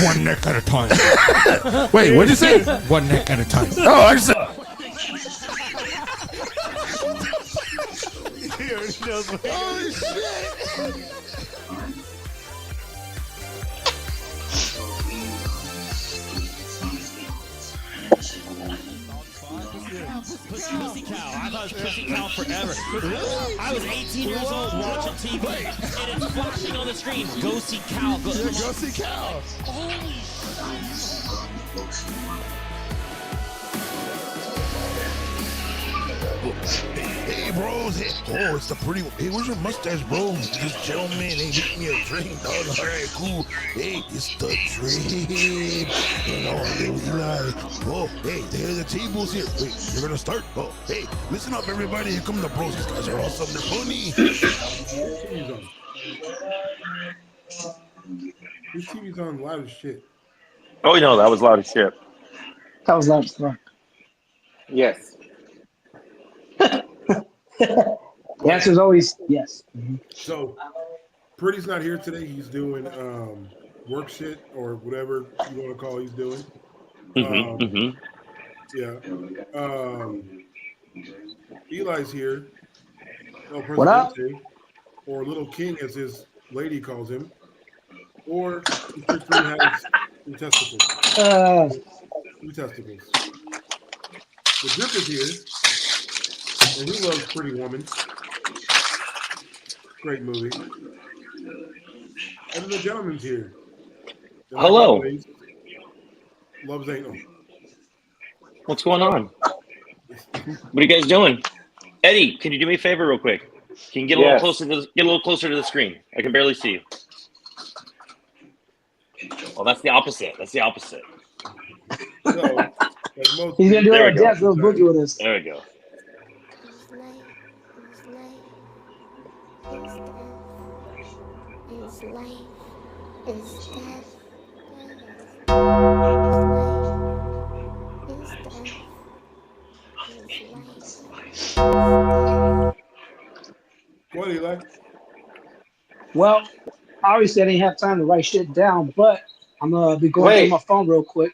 One neck at a time. Wait, what'd you say? One neck at a time. Oh, I said. Oh, shit. Pussy Cow. I thought it was Pussy Cow forever. I was 18 years old watching TV, and it's flashing on the screen. Go see Cow. Go see Cow. Hey, bros. Hey, oh, it's the pretty one. Hey, where's your mustache, bro? Just chill, man. Hey, make me a drink, dog. All right, cool. Hey, it's the drink. You know, Eli. Oh, hey, there's the tables here. Wait, you're gonna start? Oh, hey, listen up, everybody. Here come the bros. These guys are awesome. They're funny. This TV's on loud as shit. Oh, no, that was loud as shit. That was loud as fuck. Yes. The answer is always yes. So, Pretty's not here today. He's doing work shit or whatever you want to call he's doing. Yeah. Eli's here. El What up? Presidente, or Little King, as his lady calls him. Or Mr. Three has two testicles. Two testicles. The Drip is here, and he loves Pretty Woman. Great movie. And the gentleman's here. And Hello. like always, loves anal. What's going on? What are you guys doing? Eddie, can you do me a favor real quick? Can you get a little closer to the screen? I can barely see you. Well, that's the opposite. That's the opposite. So, like most He's gonna do There a we go. dance little boogie with us. There we go. His life is death. What, Eli? Well, obviously I didn't have time to write shit down, but I'm gonna be going through my phone real quick.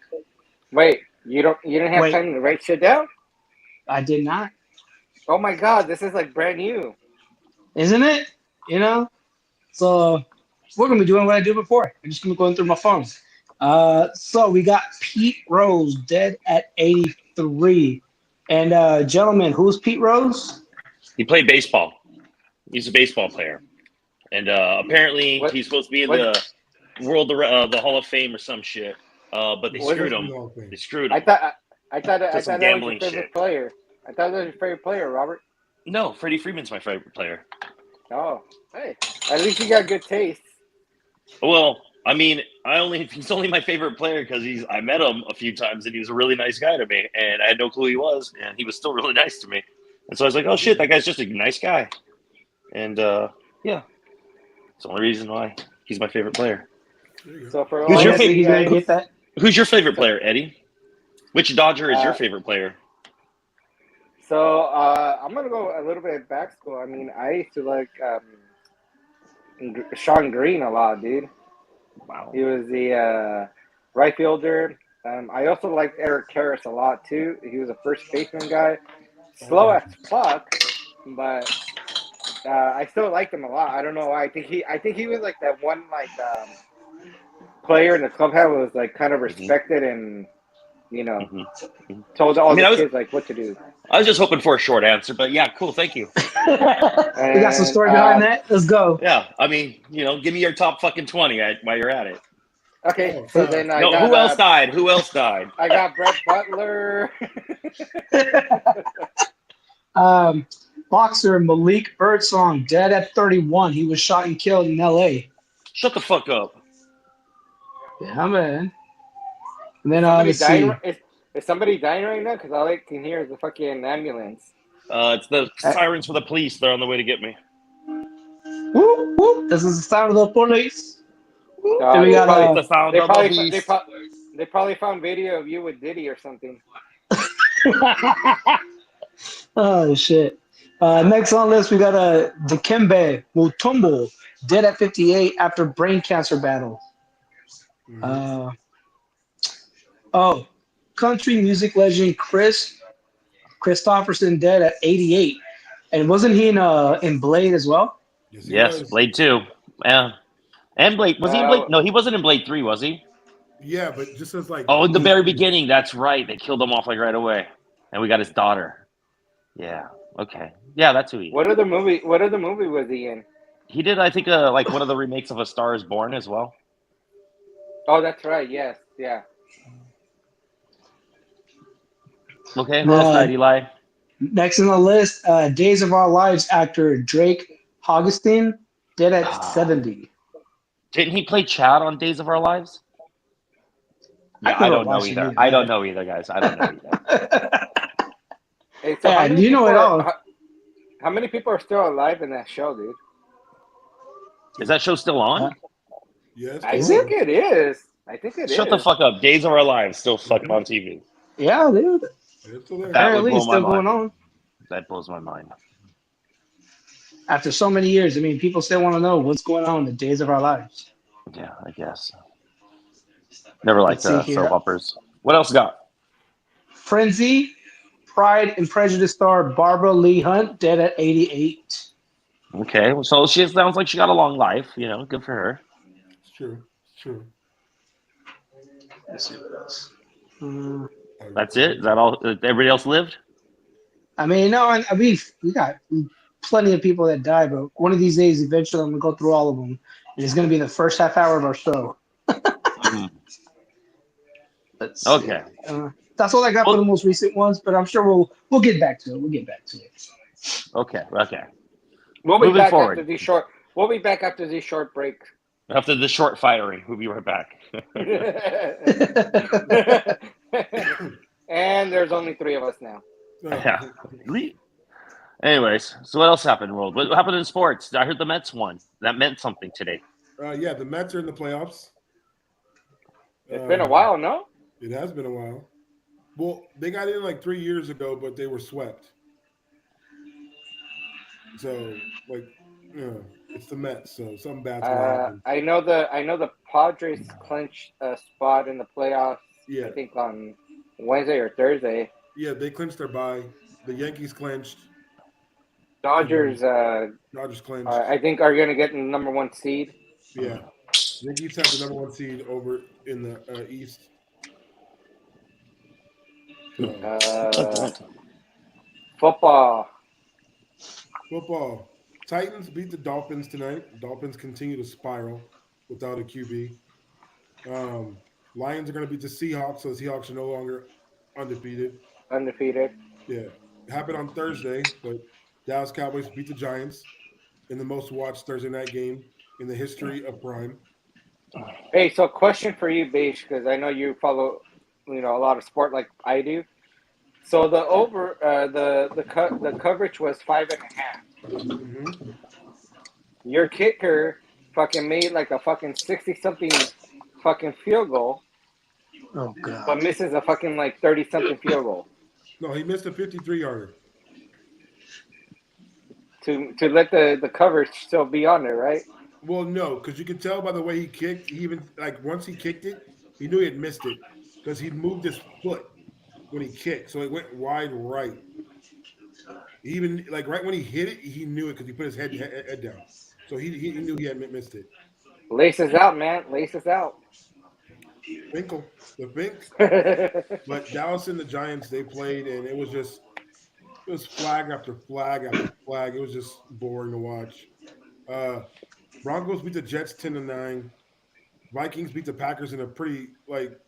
Wait, you didn't have Wait. time to write shit down? I did not. Oh my god, this is like brand new. Isn't it? You know? So we're gonna be doing what I did before. I'm just gonna be going through my phone. So we got Pete Rose dead at 83. And gentlemen, who's Pete Rose? He played baseball. He's a baseball player. And apparently he's supposed to be in the the Hall of Fame or some shit. But they screwed him. They screwed him. I thought some that was your gambling favorite shit. player. I thought that was your favorite player, Robert. No, Freddie Freeman's my favorite player. Oh, hey, at least you got good taste. Well, I mean, he's only my favorite player because I met him a few times and he was a really nice guy to me, and I had no clue he was, and he was still really nice to me. And so I was like, oh shit, that guy's just a nice guy. And yeah, it's the only reason why he's my favorite player. So for Who's all your of you favorite? guys- Who's your favorite player, Eddie? Which Dodger is your favorite player? So I'm gonna go a little bit back school. I mean, I used to like Sean Green a lot, dude. Wow. He was the right fielder. I also liked Eric Karras a lot too. He was a first baseman guy, slow as fuck, but I still liked him a lot. I don't know why. I think he was like that one player in the clubhouse was like kind of respected and told all the kids like what to do. I was just hoping for a short answer, but yeah, cool, thank you. You got some story behind that? Let's go. Yeah, I mean, give me your top fucking 20 while you're at it. Okay, so then I No, got, who else died? Who else died? I got Brett Butler. Boxer Malik Birdsong dead at 31. He was shot and killed in L.A. Shut the fuck up. Yeah, man. And then Somebody let's see. dying, is somebody dying right now? Because all I can hear is the fucking ambulance. It's the sirens for the police. They're on the way to get me. Whoop, whoop. This is the sound of the police. Whoop. Then we They got probably- the sound they of the probably- police. They probably found video of you with Diddy or something. Oh shit. Next on the list we got Dikembe Mutombo dead at 58 after brain cancer battle. Mhm. Country music legend Chris Christopherson dead at 88. And wasn't he in Blade as well? Yes, he Yes, was. Blade 2. Yeah. And Blade. Was he in Blade? Uh, No, he wasn't in Blade 3, was he? Yeah, but just as like Oh, in the Blade very 2. beginning. That's right. They killed him off like right away. And we got his daughter. Yeah. Okay. Yeah, that's who he is. what other movie was he in? He did, I think, like one of the remakes of A Star is Born as well. Oh, that's right. Yes, yeah. Okay, who else died, Eli? Next on the list, Days of Our Lives actor Drake Augustine dead at 70. Didn't he play Chad on Days of Our Lives? Yeah, I've I never don't know watched it either. either. I don't know either, guys. I don't know either. Hey, so Yeah, you know it all. How many people are still alive in that show, dude? Is that show still on? Yes. I Is think it is. I think it is. Shut the fuck up. Days of Our Lives still fucking on TV. Yeah, dude. It's still there. That would Apparently blow it's my still mind. going on. That blows my mind. After so many years, I mean, people still want to know what's going on in the Days of Our Lives. Yeah, I guess. Never liked Let's see here. soap operas. What else got? Frenzy, Pride and Prejudice star Barbara Lee Hunt dead at 88. Okay, well, so she sounds like she got a long life. You know, good for her. It's true. It's true. Let's see what else. That's it. Is that all? Everybody else lived? I mean, no, I mean, we got plenty of people that died, but one of these days, eventually, I'm going to go through all of them. And it's going to be the first half hour of our show. Let's see. Okay. That's all I got for the most recent ones, but I'm sure we'll get back to it. We'll get back to it. Okay. We'll be Moving back forward. after these short. We'll be back after these short breaks. After the short firing, we'll be right back. And there's only 3 of us now. Yeah. Anyways, so what else happened, world? What happened in sports? I heard the Mets won. That meant something today. Yeah, the Mets are in the playoffs. It's been a while, no? It has been a while. Well, they got in like 3 years ago, but they were swept. So, like, it's the Mets, so something bad's gonna happen. I know the Padres clinched a spot in the playoffs. Yeah. I think on Wednesday or Thursday. Yeah, they clinched their bye. The Yankees clinched. Dodgers. Dodgers clinched. I think are going to get the number 1 seed. Yeah. Yankees have the number 1 seed over in the East. Football. Titans beat the Dolphins tonight. Dolphins continue to spiral without a QB. Lions are going to beat the Seahawks, so the Seahawks are no longer undefeated. Yeah. It happened on Thursday, but Dallas Cowboys beat the Giants in the most watched Thursday night game in the history of Prime. Hey, so question for you, Beige, because I know you follow, a lot of sport like I do. So the the coverage was 5.5. Mm-hmm. Your kicker fucking made like a fucking 60-something fucking field goal, Oh, God. but misses a fucking like 30-something field goal No, he missed a 53-yarder. to let the coverage still be on there, right? Well, no, because you can tell by the way he kicked. He even once he kicked it, he knew he had missed it because he moved his foot when he kicked, so it went wide right. He even right when he hit it, he knew it because he put his head down, so he knew he had missed it. Laces out, man. Laces out. Finkel, the Fink. But Dallas and the Giants, they played, and it was flag after flag after flag. It was just boring to watch. Broncos beat the Jets 10-9. Vikings beat the Packers in a pretty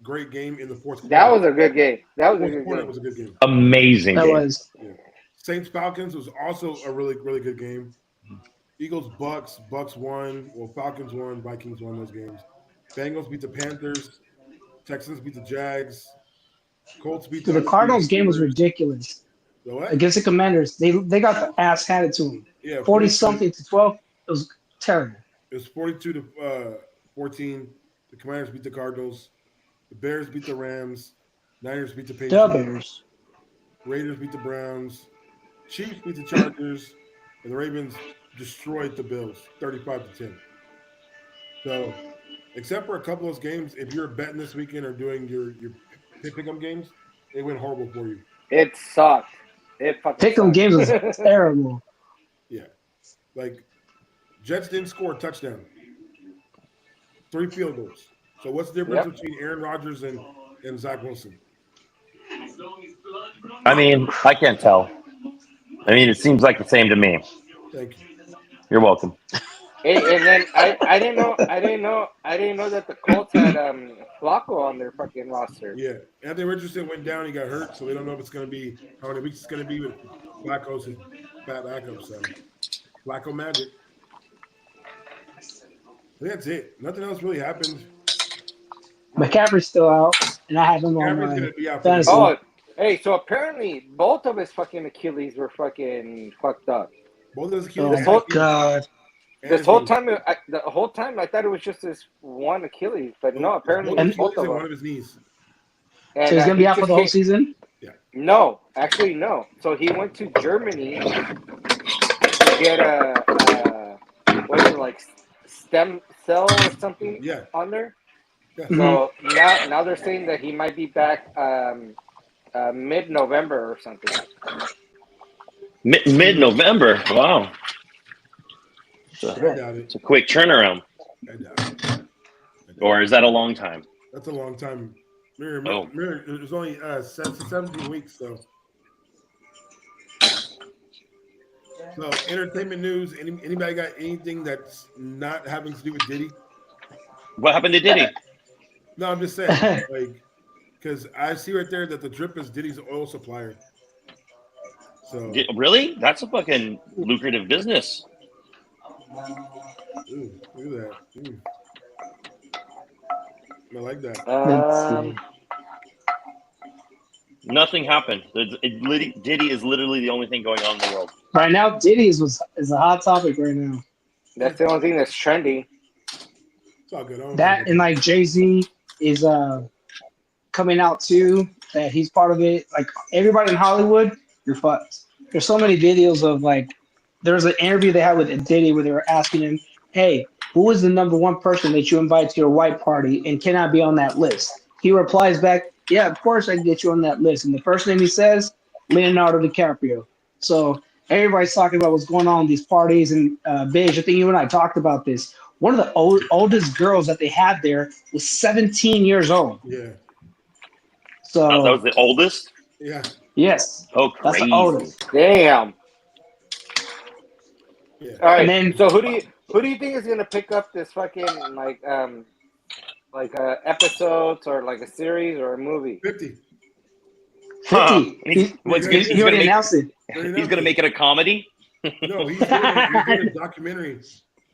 great game in the fourth quarter. That was a good game. It was a good game. Amazing That game. was. Yeah. Saints Falcons was also a really, really good game. Eagles Bucks won. Well, Falcons won. Vikings won those games. Bengals beat the Panthers. Texans beat the Jags. Colts beat The Cardinals game was ridiculous. The what? Against the Commanders. They got the ass handed to them. Yeah, 40-something to 12. It was terrible. It was 42-14. The Commanders beat the Cardinals. The Bears beat the Rams. Niners beat the The Patriots. Bears. Raiders beat the Browns. Chiefs beat the Chargers. And the Ravens destroyed the Bills, 35-10. So, except for a couple of those games, if you're betting this weekend or doing your pick-em games, it went horrible for you. It sucked. It fucking Pick 'em sucked. games was terrible. Yeah, like Jets didn't score a touchdown, 3 field goals. So what's the difference between Aaron Rodgers and Zach Wilson? I mean, I can't tell. I mean, it seems like the same to me. Thank you. You're welcome. And then I didn't know that the Colts had Flacco on their fucking roster. Yeah, Anthony Richardson went down. He got hurt, so they don't know if it's going to be how many weeks it's going to be with Flacco's his bad backup. So Flacco magic. I think that's it. Nothing else really happened. McCaffrey's still out, and I have him on McCaffrey's my going to be out. fantasy. Oh, hey, so apparently both of his fucking Achilles were fucking fucked up. Both of his Oh Achilles. my god! The whole time I thought it was just his one Achilles, but no, apparently both it's both of and one them. of his knees. And, So he's gonna be out for the whole just season. No, actually no. So he went to Germany to get what is it, like stem cell or something Yeah. on there. Yeah. So now they're saying that he might be back mid-November or something. Mid-November. Wow. I doubt it. It's a quick turnaround. I doubt it. Or is that a long time? That's a long time. Mirror, Oh. it was only 17 weeks, so. So, entertainment news. Anybody got anything that's not having to do with Diddy? What happened to Diddy? No, I'm just saying, like, because I see right there that the Drip is Diddy's oil supplier. So, Really? That's a fucking lucrative business. ooh, look at that. Ooh. I like that. Nothing happened. Diddy is literally the only thing going on in the world. Right now, Diddy is a hot topic right now. That's the only thing that's trending. It's all good. That and like Jay-Z is coming out too. That he's part of it. Like everybody in Hollywood, you're fucked. There's so many videos of like there was an interview they had with Diddy where they were asking him, "Hey, who is the number one person that you invite to your white party and cannot be on that list?" He replies back, "Yeah, of course I can get you on that list." And the first name he says, Leonardo DiCaprio. So everybody's talking about what's going on in these parties. And Beige, I think you and I talked about this. One of the oldest girls that they had there was 17 years old. Yeah. So Oh, that was the oldest? Yeah. Yes. Oh, That's crazy. the oldest. Damn. Yeah. All right. And then- So who do you think is gonna pick up this fucking episodes or like a series or a movie? 50. 50. He's He already announced it. He's gonna make it a comedy. No, he's doing a documentary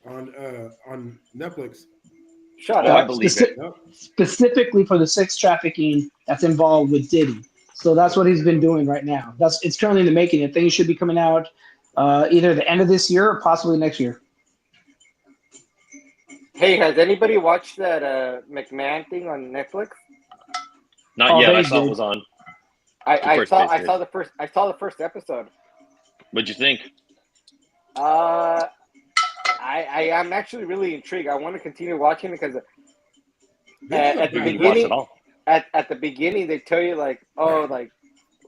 on Netflix. Shut Oh, I up. believe it. Yep. Specifically for the sex trafficking that's involved with Diddy. So that's what he's been doing right now. It's currently in the making. I think it should be coming out either the end of this year or possibly next year. Hey, has anybody watched that McMahon thing on Netflix? Not Oh, yet. they I saw did. it was on. I first saw base did. I saw the first episode. What'd you think? I am actually really intrigued. I want to continue watching it because Vince is at the a I didn't bad watch beginning, it all. at the beginning, they tell you like,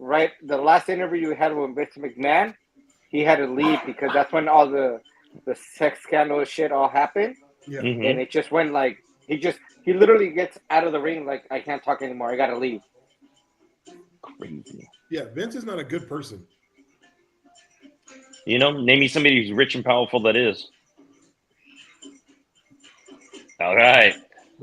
right, the last interview we had with Vince McMahon, he had to leave because that's when all the sex scandal shit all happened, Yeah. Mhm. and it just went like he literally gets out of the ring like I can't talk anymore. I gotta leave. Crazy. Yeah, Vince is not a good person. You know, name me somebody who's rich and powerful that is. All right.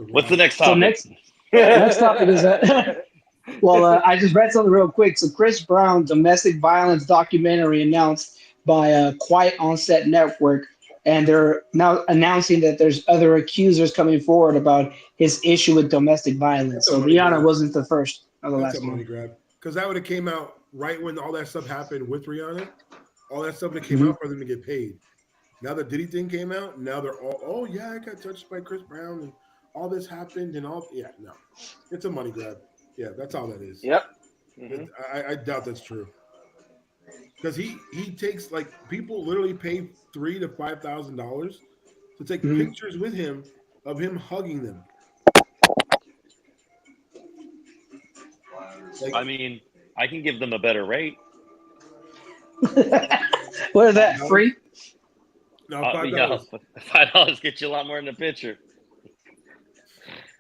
What's the next topic? So next topic is I just read something real quick. So Chris Brown domestic violence documentary announced by Quiet Onset Network, and they're now announcing that there's other accusers coming forward about his issue with domestic violence. So Rihanna wasn't the first or the That's last a money one. grab. Because that would have came out right when all that stuff happened with Rihanna. All that stuff that came out for them to get paid. Now the Diddy thing came out. Now they're all, oh yeah, I got touched by Chris Brown and all this happened and all. Yeah, no, it's a money grab. Yeah, that's all that is. Yep. Mhm. I doubt that's true. because he takes like people literally pay $3,000 to $5,000 to take Mhm. pictures with him of him hugging them. Like, I mean, I can give them a better rate. What is that? Free? no, $5. Yeah, $5 gets you a lot more in the picture.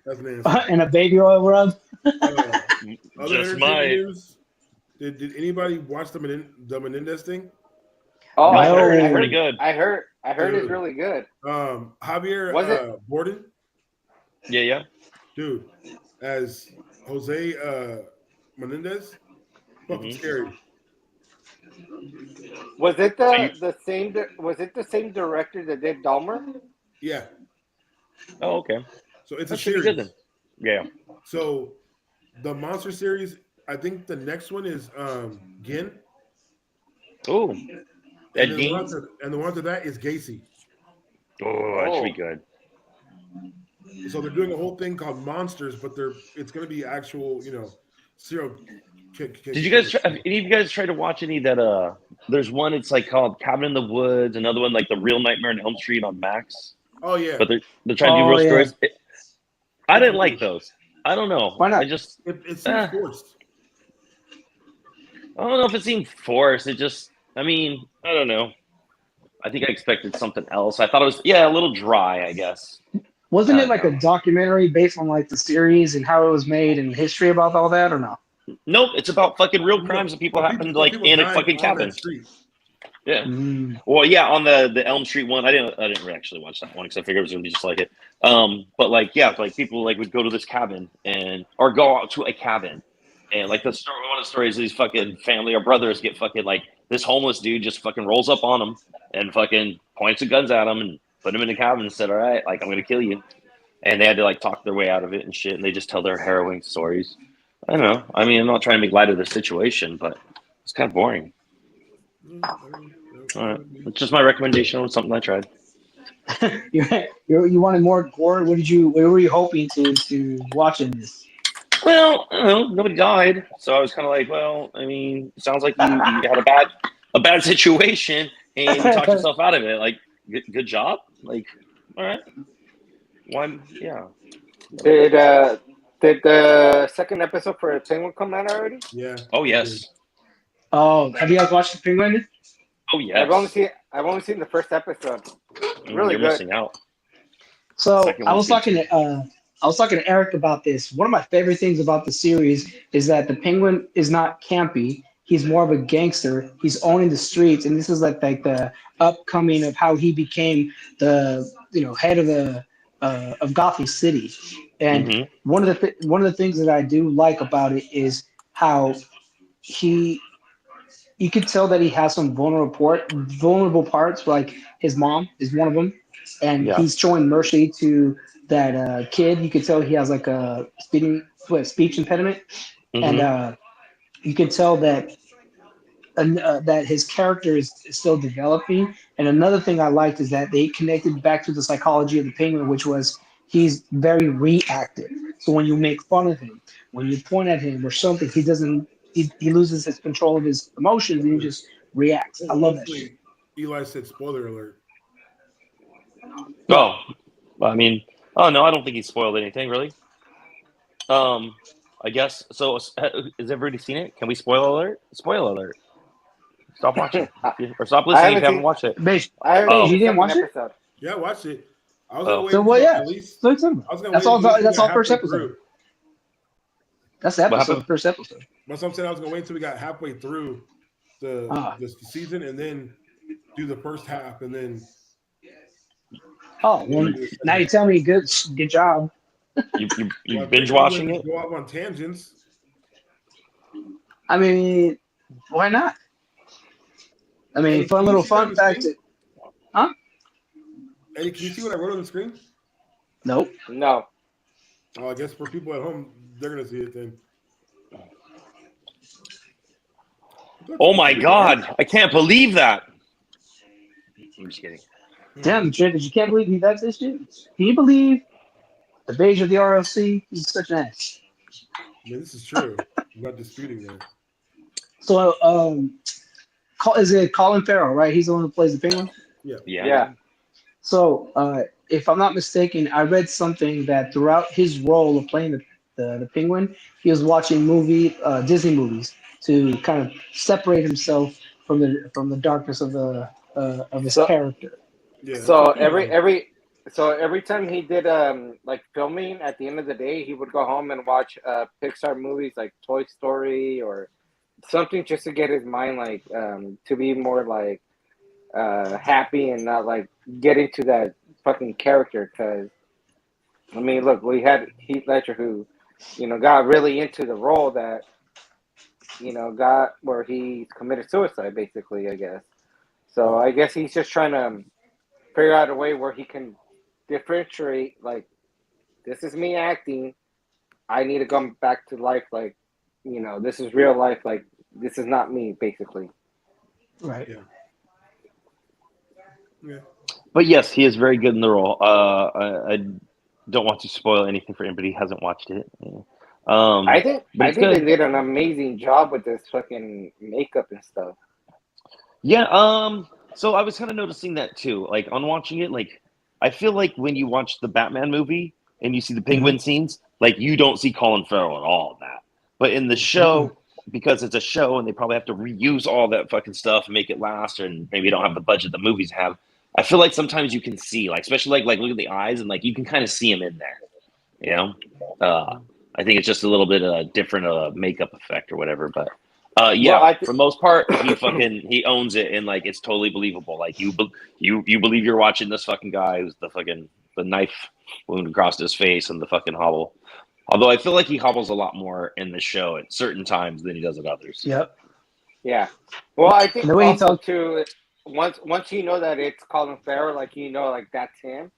That's nasty. And a baby oil rub? Other Just entertainment might. news. Did anybody watch the Menendez thing? Oh, No. I heard. Pretty good. I heard Dude. it's really good. Javier Was it? Borden, Yeah. dude, as Jose Menendez, fucking Mhm. scary. Was it So you- the same? Was it the same director that did Dahmer? Yeah, Oh, okay. so it's That a should be series. good then. Yeah. So the monster series, I think the next one is Gin, Oh, Ed and the one Gein. after that is Gacy. Oh, that should be good. So they're doing a whole thing called Monsters, but it's going to be actual, serial. Did you guys? Have any of you guys try to watch any that? There's one. It's like called Cabin in the Woods. Another one like The Real Nightmare on Elm Street on Max. Oh yeah, But they're trying to do real yeah. stories. I didn't like those. I don't know. Why not? I just it seems forced. I don't know if it seemed forced. It just. I mean, I don't know. I think I expected something else. I thought it was a little dry. I guess. Wasn't it like a documentary based on like the series and how it was made and history about all that, or no? Nope. It's about fucking real crimes that people happened like People in a died fucking on cabin. that street. Yeah. Mm. Well, yeah, on the Elm Street one, I didn't actually watch that one because I figured it was gonna be just like it. But like people like would go to this cabin or go out to a cabin, and like one of the stories, these fucking family or brothers get fucking like this homeless dude just fucking rolls up on them and fucking points the guns at him and put him in the cabin and said, "All right, like I'm gonna kill you," and they had to like talk their way out of it and shit, and they just tell their harrowing stories. I don't know. I mean, I'm not trying to make light of the situation, but it's kind of boring. All right, it's just my recommendation on something I tried. You wanted more gore? What were you hoping to watch in this? Well, I don't know. Nobody died, so I was kind of like, well, I mean, it sounds like you had a bad situation and you talked yourself out of it. Like, good job. Like, all right. One, yeah. Did the second episode for Penguin come out already? Yeah. Oh yes. Oh, have you guys watched The Penguin? Oh yes. I've only seen the first episode. Really You're good. missing out. So Second I one was talking to Eric about this. One of my favorite things about the series is that the Penguin is not campy. He's more of a gangster. He's owning the streets, and this is like the upcoming of how he became the head of of Gotham City. And Mhm. one of the things that I do like about it is how you could tell that he has some vulnerable parts, like his mom is one of them, and Yeah. he's showing mercy to that kid. You could tell he has like a speech impediment, Mhm. and you could tell that that his character is still developing. And another thing I liked is that they connected back to the psychology of the Penguin, which was he's very reactive. So when you make fun of him, when you point at him or something, he doesn't. He loses his control of his emotions and he just reacts. I love that shit. Eli said, "Spoiler alert." Oh, well, I mean, oh no, I don't think he spoiled anything really. I guess so. Has everybody seen it? Can we spoil alert? Spoiler alert. Stop watching or stop listening if you haven't watched it. Beige, I haven't Oh. seen you the didn't watch second it? episode. Yeah, I watched it. I was Oh. gonna wait So until what? Yeah, at least. so it's in. I was gonna That's wait all. until we That's got all. First halfway episode. through. That's the What episode. happened? First episode. That's what I'm saying. I was gonna wait until we got halfway through the season and then do the first half and then. Oh, well, now you tell me good job. You Well, binge I'm watching gonna it? Go off on tangents. I mean, why not? I mean, Hey, fun can little you see that on fun the fact. screen? Huh? Hey, can you see what I wrote on the screen? Nope. No. Oh, I guess for people at home, they're gonna see it then. Oh my god! I can't believe that. I'm just kidding. Damn, Jake, you can't believe he does this shit. Can you believe the beige of the RLC? He's such an ass. I mean, this is true. I'm not disputing that. So, Is it Colin Farrell, right? He's the one who plays the Penguin. Yeah. So, if I'm not mistaken, I read something that throughout his role of playing the Penguin, he was watching Disney movies to kind of separate himself from the darkness of his So- character. Yeah. So every time he did like filming, at the end of the day, he would go home and watch Pixar movies like Toy Story or something just to get his mind like to be more like happy and not like get into that fucking character. Because I mean, look, we had Heath Ledger who, got really into the role that, got where he committed suicide, basically, I guess. So I guess he's just trying to figure out a way where he can differentiate, like, this is me acting. I need to come back to life, like, this is real life. Like, this is not me, basically. Right. Yeah. But yes, he is very good in the role. I don't want to spoil anything for anybody who hasn't watched it. I think but it's they good. did an amazing job with this fucking makeup and stuff. Yeah. So I was kind of noticing that too. Like on watching it, like I feel like when you watch the Batman movie and you see the Penguin scenes, like you don't see Colin Farrell at all in that. But in the show, because it's a show and they probably have to reuse all that fucking stuff and make it last, and maybe don't have the budget the movies have. I feel like sometimes you can see, like, especially like look at the eyes and like you can kind of see him in there. I think it's just a little bit different makeup effect or whatever. But for the most part, he owns it and like it's totally believable. Like you believe you're watching this fucking guy who's the knife wound across his face and the fucking hobble. Although I feel like he hobbles a lot more in the show at certain times than he does at others. Yep. Yeah. Well, I think The way he also talks. too, once you know that it's Colin Farrell, like like that's him.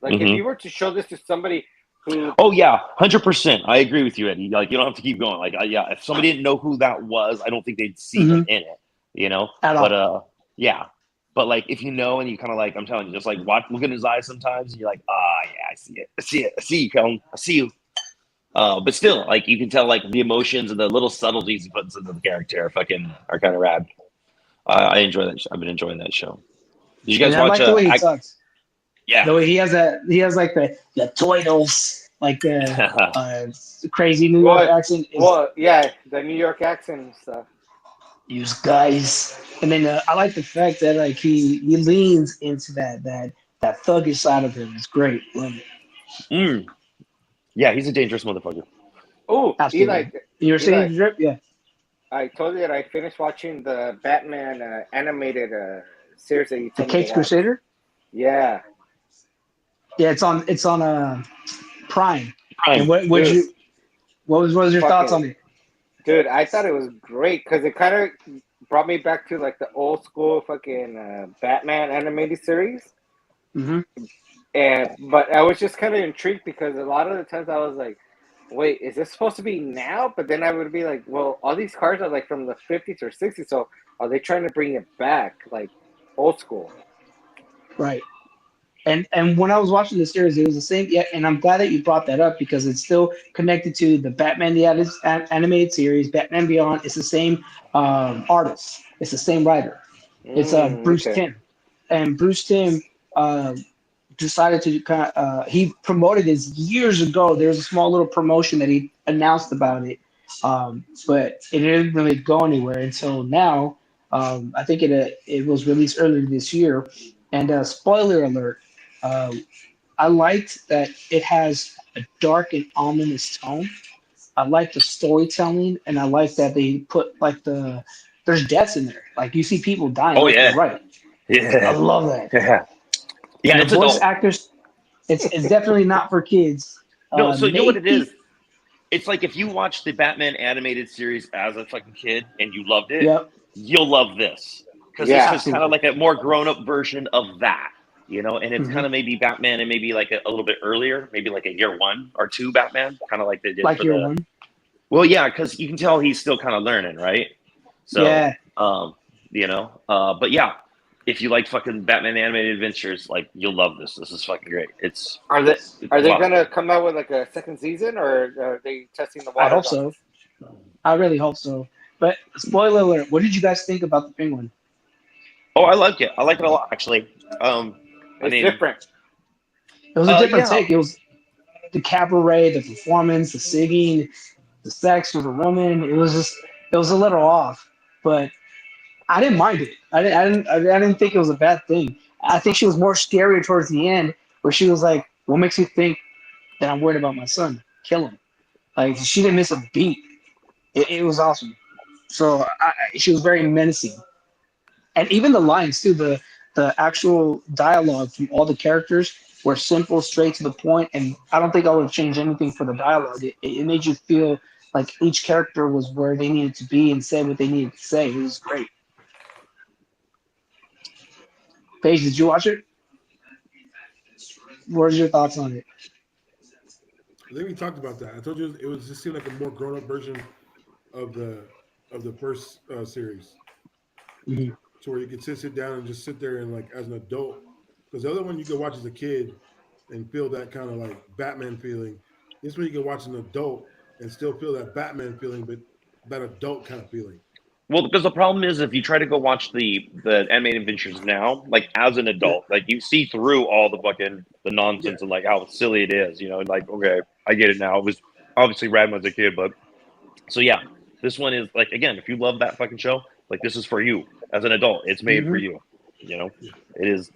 Like if Mhm. you were to show this to somebody who, Oh yeah, 100%. I agree with you, Eddie. Like you don't have to keep going. Like if somebody didn't know who that was, I don't think they'd see him in it. At all. But yeah. But like if you know and you kind of like, I'm telling you, just like look in his eyes sometimes, and you're like, yeah, I see it. I see you, Colin. I see you. But still, like you can tell, like the emotions and the little subtleties he puts into the character are kind of rad. I enjoy that. I've been enjoying that show. Did you guys And I watch? like the way he talks. Yeah. The way he has like the titles, like the crazy New York accent. the New York accent and stuff. Use guys, and then I like the fact that like he leans into that thuggish side of him. It's great. Love it. Yeah, he's a dangerous motherfucker. Oh, Absolutely. You were saying Drip? Yeah. I told you that I finished watching the Batman animated series that you The told me to Capes watch. Crusader? Yeah. Yeah, it's on Prime. Prime. And what was your thoughts on it? Dude, I thought it was great because it kind of brought me back to like the old school fucking Batman animated series. Mm-hmm. But I was just kind of intrigued because a lot of the times I was like, wait, is this supposed to be now? But then I would be like, well, all these cars are like from the 50s or 60s, so are they trying to bring it back, like old school? Right. And when I was watching the series, it was the same. Yeah, and I'm glad that you brought that up because it's still connected to the Batman the animated series, Batman Beyond. It's the same artist. It's the same writer. It's Bruce Timm, and Bruce Timm decided to he promoted this years ago. There was a small little promotion that he announced about it, but it didn't really go anywhere until now. I think it was released earlier this year. And spoiler alert, I liked that it has a dark and ominous tone. I like the storytelling, and I like that they put like there's deaths in there. Like you see people dying. Oh yeah, right. Yeah, I love that. Yeah, and it's the voice adult. actors. It's definitely not for kids. No, so you know what it maybe- is? It's like if you watched the Batman animated series as a fucking kid and you loved it, Yep. you'll love this. Because this is kind of like a more grown-up version of that, and it's kind of maybe Batman and maybe like a little bit earlier, maybe like a year 1 or 2 Batman, kind of like they did Like for year one. Well, yeah, because you can tell he's still kind of learning, right? So, Yeah. But yeah, if you like fucking Batman animated adventures, like you'll love this. This is fucking great. Are they wow. gonna come out with like a second season, or are they testing the waters? I hope so. I really hope so. But spoiler alert, what did you guys think about the Penguin? Oh, I like it. I like it a lot, actually. It's different. It was a different yeah. take. It was the cabaret, the performance, the singing, the sex with a woman. It was a little off, but I didn't mind it. I didn't think it was a bad thing. I think she was more scary towards the end, where she was like, "What makes you think that I'm worried about my son? Kill him." Like she didn't miss a beat. It was awesome. So she was very menacing, and even the lines too. The actual dialogue from all the characters were simple, straight to the point, and I don't think I would change anything for the dialogue. It made you feel like each character was where they needed to be and said what they needed to say. It was great. Paige, did you watch it? What are your thoughts on it? I think we talked about that. I told you it was just seemed like a more grown up version of the first series, Mm-hmm. so where you could sit down and just sit there and like as an adult. Because the other one you could watch as a kid and feel that kind of like Batman feeling. This one you can watch as an adult and still feel that Batman feeling, but that adult kind of feeling. Well, because the problem is if you try to go watch the animated adventures now, like as an adult, like you see through all the nonsense and like how silly it is, you know, like, okay, I get it now. It was obviously rad when I was a kid, but so yeah, this one is like, again, if you love that fucking show, like this is for you as an adult. It's made for you. You know, it is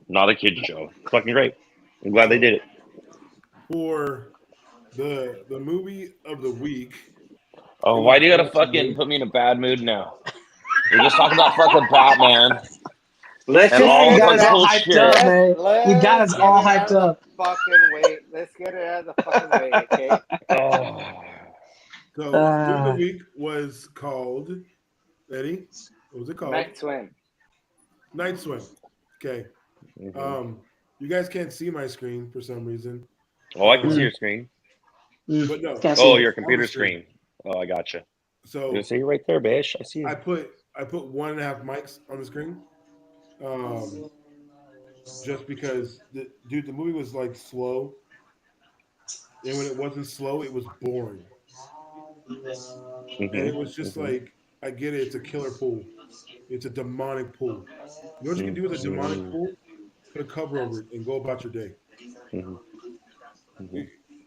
not a kid's show. It's fucking great. I'm glad they did it. For the movie of the week. Oh, why do you gotta fucking put me in a bad mood now? We're just talking about fucking Batman. Let's And all You got the us all cool hyped shit. up, man. You got us get all it out hyped of the up. Fucking wait. Let's get it out of the fucking way, okay? Oh. So movie of the week was called Eddie. What was it called? Night Swim. Night Swim. Okay. You guys can't see my screen for some reason. Oh, I can see your screen. But no. Can't see Oh, it. your computer screen. Oh, I gotcha. So I see you right there, Bish. I see you. I put 1.5 mics on the screen. Just because the movie was like slow. And when it wasn't slow, it was boring. And it was just like, I get it, it's a killer pool. It's a demonic pool. You know what you can do with a demonic pool? Put a cover over it and go about your day.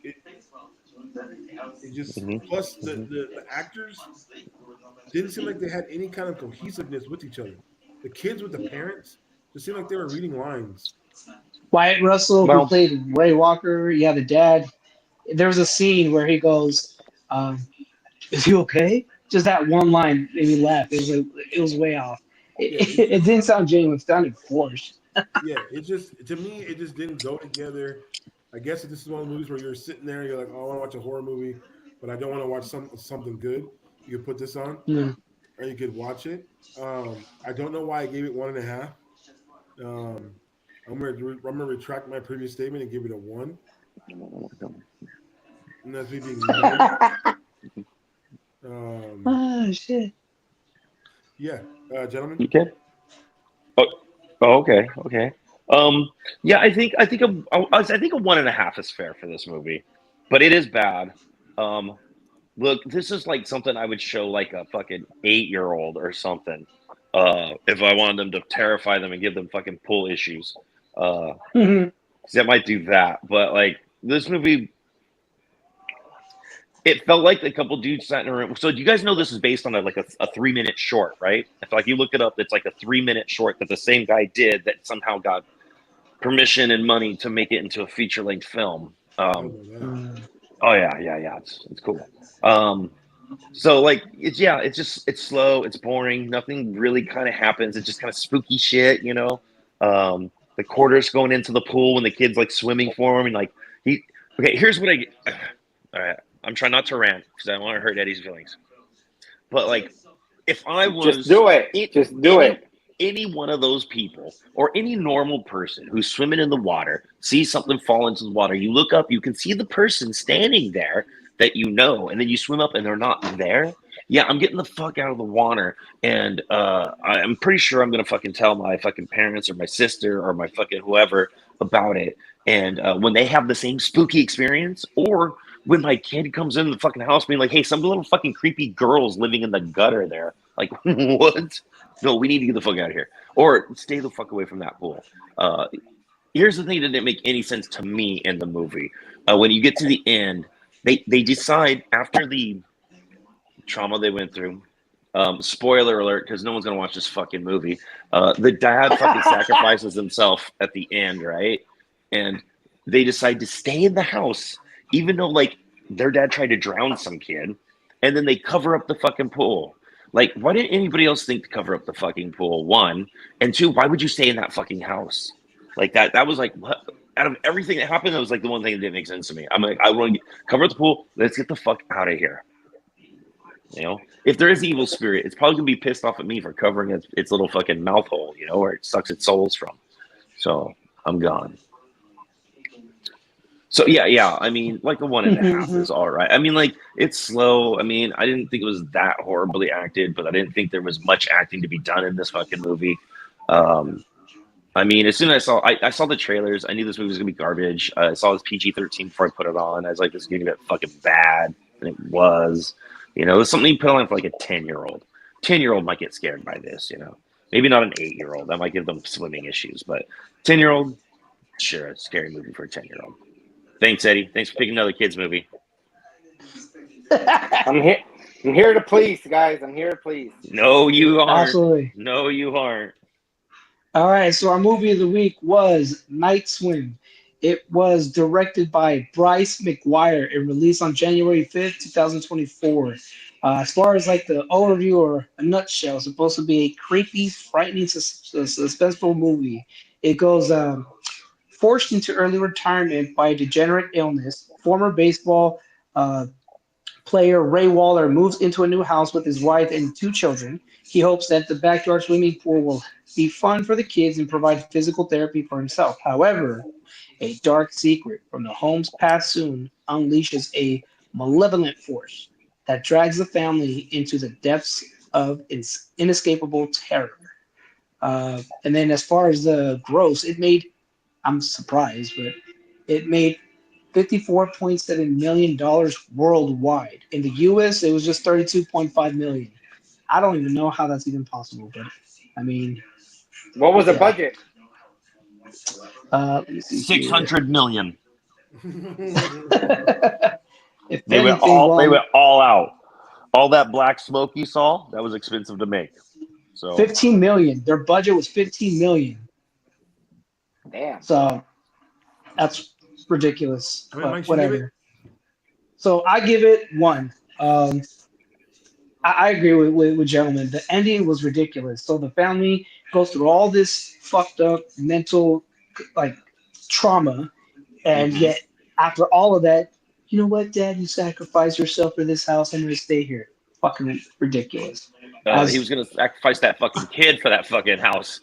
It just plus the actors didn't seem like they had any kind of cohesiveness with each other. The kids with the parents just seemed like they were reading lines. Wyatt Russell, who played Ray Walker, yeah, the dad. There was a scene where he goes, "Is he okay?" Just that one line made me laugh. It was way off. It didn't sound genuine. It sounded forced. Yeah, it just to me it just didn't go together. I guess this is one of the movies where you're sitting there and you're like, "Oh, I want to watch a horror movie, but I don't want to watch something good." You could put this on, or you could watch it. I don't know why I gave it 1.5. I'm gonna retract my previous statement and give it a 1. And that's me being Oh shit! Yeah, gentlemen. You can. Oh, okay. Yeah, I think a 1.5 is fair for this movie, but it is bad. Look, this is like something I would show like a fucking 8-year-old or something. If I wanted them to terrify them and give them fucking pool issues, that might do that. But like this movie, it felt like a couple dudes sat in a room. So do you guys know this is based on a 3-minute short, right? If like you look it up, it's like a 3-minute short that the same guy did that somehow got permission and money to make it into a feature-length film. Oh yeah, it's cool. So like it's slow, it's boring, nothing really kind of happens. It's just kind of spooky shit, you know. The quarters going into the pool when the kid's like swimming for him and like here's what all right, I'm trying not to rant because I don't want to hurt Eddie's feelings. But like if I was just do it. Any one of those people or any normal person who's swimming in the water sees something fall into the water, you look up, you can see the person standing there that you know, and then you swim up and they're not there. Yeah, I'm getting the fuck out of the water, and I'm pretty sure I'm gonna fucking tell my fucking parents or my sister or my fucking whoever about it. And when they have the same spooky experience, or when my kid comes in the fucking house being like, "Hey, some little fucking creepy girls living in the gutter there," like what? No, we need to get the fuck out of here, or stay the fuck away from that pool. Here's the thing that didn't make any sense to me in the movie. When you get to the end, they decide after the trauma they went through. Spoiler alert, because no one's gonna watch this fucking movie. The dad fucking sacrifices himself at the end, right? And they decide to stay in the house, even though like their dad tried to drown some kid, and then they cover up the fucking pool. Like, why didn't anybody else think to cover up the fucking pool? One, and two, why would you stay in that fucking house? Like that was like what? Out of everything that happened, that was like the one thing that didn't make sense to me. I'm like, I want to cover up the pool. Let's get the fuck out of here. You know, if there is an evil spirit, it's probably gonna be pissed off at me for covering its little fucking mouth hole, you know, where it sucks its souls from. So I'm gone. So yeah. I mean, like the 1.5 is all right. I mean, like it's slow. I mean, I didn't think it was that horribly acted, but I didn't think there was much acting to be done in this fucking movie. I mean, as soon as I saw the trailers, I knew this movie was gonna be garbage. I saw this PG-13 before I put it on. I was like, this is gonna get fucking bad, and it was. You know, it's something you put on for like a 10-year-old. 10-year-old might get scared by this, you know. Maybe not an 8-year-old. That might give them swimming issues. But 10-year-old, sure, it's a scary movie for a 10-year-old. Thanks, Eddie. Thanks for picking another kids movie. I'm here to please, guys. I'm here to please. No, you aren't. Absolutely. No, you aren't. All right, so our movie of the week was Night Swim. It was directed by Bryce McGuire and released on January 5th, 2024. As far as like the overview or a nutshell, it's supposed to be a creepy, frightening, suspenseful movie. It goes forced into early retirement by a degenerate illness. Former baseball player Ray Waller moves into a new house with his wife and 2 children. He hopes that the backyard swimming pool will be fun for the kids and provide physical therapy for himself. However, a dark secret from the home's past soon unleashes a malevolent force that drags the family into the depths of inescapable terror. And then as far as the gross, it made, I'm surprised, but it made $54.7 million worldwide. In the US, it was just $32.5 million. I don't even know how that's even possible, but I mean, what was the budget? Let me see 600 million. If They went all out. All that black smoke you saw, that was expensive to make. So 15 million. Their budget was 15 million. Damn. So that's ridiculous. How many But mics you give whatever. So I give it 1. I agree with gentlemen. The ending was ridiculous. So the family goes through all this fucked up mental like trauma, and yet after all of that, you know what, Dad, you sacrificed yourself for this house. I'm gonna stay here. Fucking ridiculous. he was gonna sacrifice that fucking kid for that fucking house.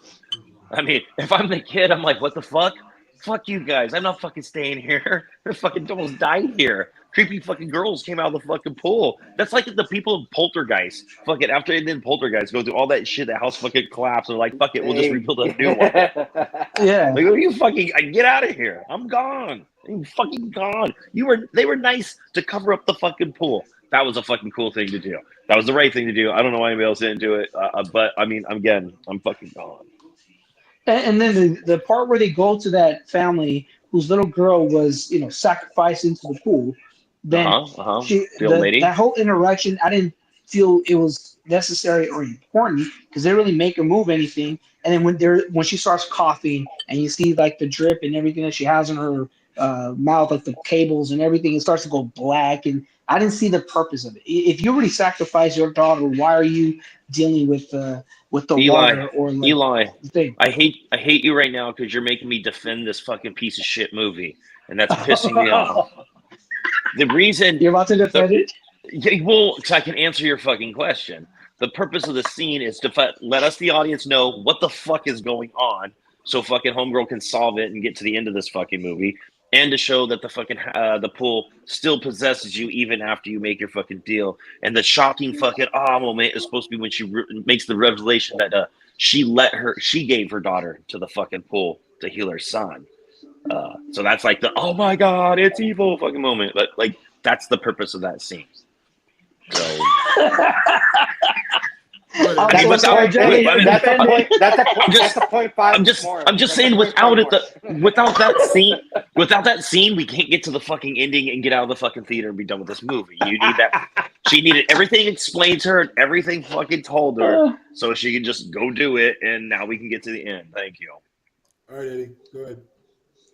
I mean, if I'm the kid, I'm like, what the fuck? Fuck you guys. I'm not fucking staying here. They fucking almost died here. Creepy fucking girls came out of the fucking pool. That's like the people in Poltergeist. Fucking after and then Poltergeist go through all that shit, the house fucking collapsed. They're like, fuck it, we'll just rebuild a new one. Yeah. Like, you fucking get out of here. I'm gone. I'm fucking gone. They were nice to cover up the fucking pool. That was a fucking cool thing to do. That was the right thing to do. I don't know why anybody else didn't do it. But I mean, I'm fucking gone. And then the part where they go to that family whose little girl was, sacrificed into the pool. Then The old lady. that whole interaction, I didn't feel it was necessary or important because they didn't really make her move anything. And then when she starts coughing and you see like the drip and everything that she has in her mouth, like the cables and everything, it starts to go black. And I didn't see the purpose of it. If you already sacrificed your daughter, why are you dealing with the water or like Eli? the thing? I hate you right now because you're making me defend this fucking piece of shit movie, and that's pissing me off. The reason You're about to defend it? Yeah, well, because I can answer your fucking question. The purpose of the scene is to let us, the audience, know what the fuck is going on, so fucking homegirl can solve it and get to the end of this fucking movie, and to show that the fucking the pool still possesses you even after you make your fucking deal. And the shocking fucking moment is supposed to be when she makes the revelation that she gave her daughter to the fucking pool to heal her son. So that's like the oh my god, it's evil fucking moment. But like that's the purpose of that scene. So But I'm so Without- sorry, Jenny. I mean, That's a point. That's a point. I'm just- That's a point five. I'm just more. I'm just That's a saying point without five it more. without that scene we can't get to the fucking ending and get out of the fucking theater and be done with this movie. You need that. She needed everything explained to her and everything fucking told her so she can just go do it, and now we can get to the end. Thank you. all right, Eddie, go ahead.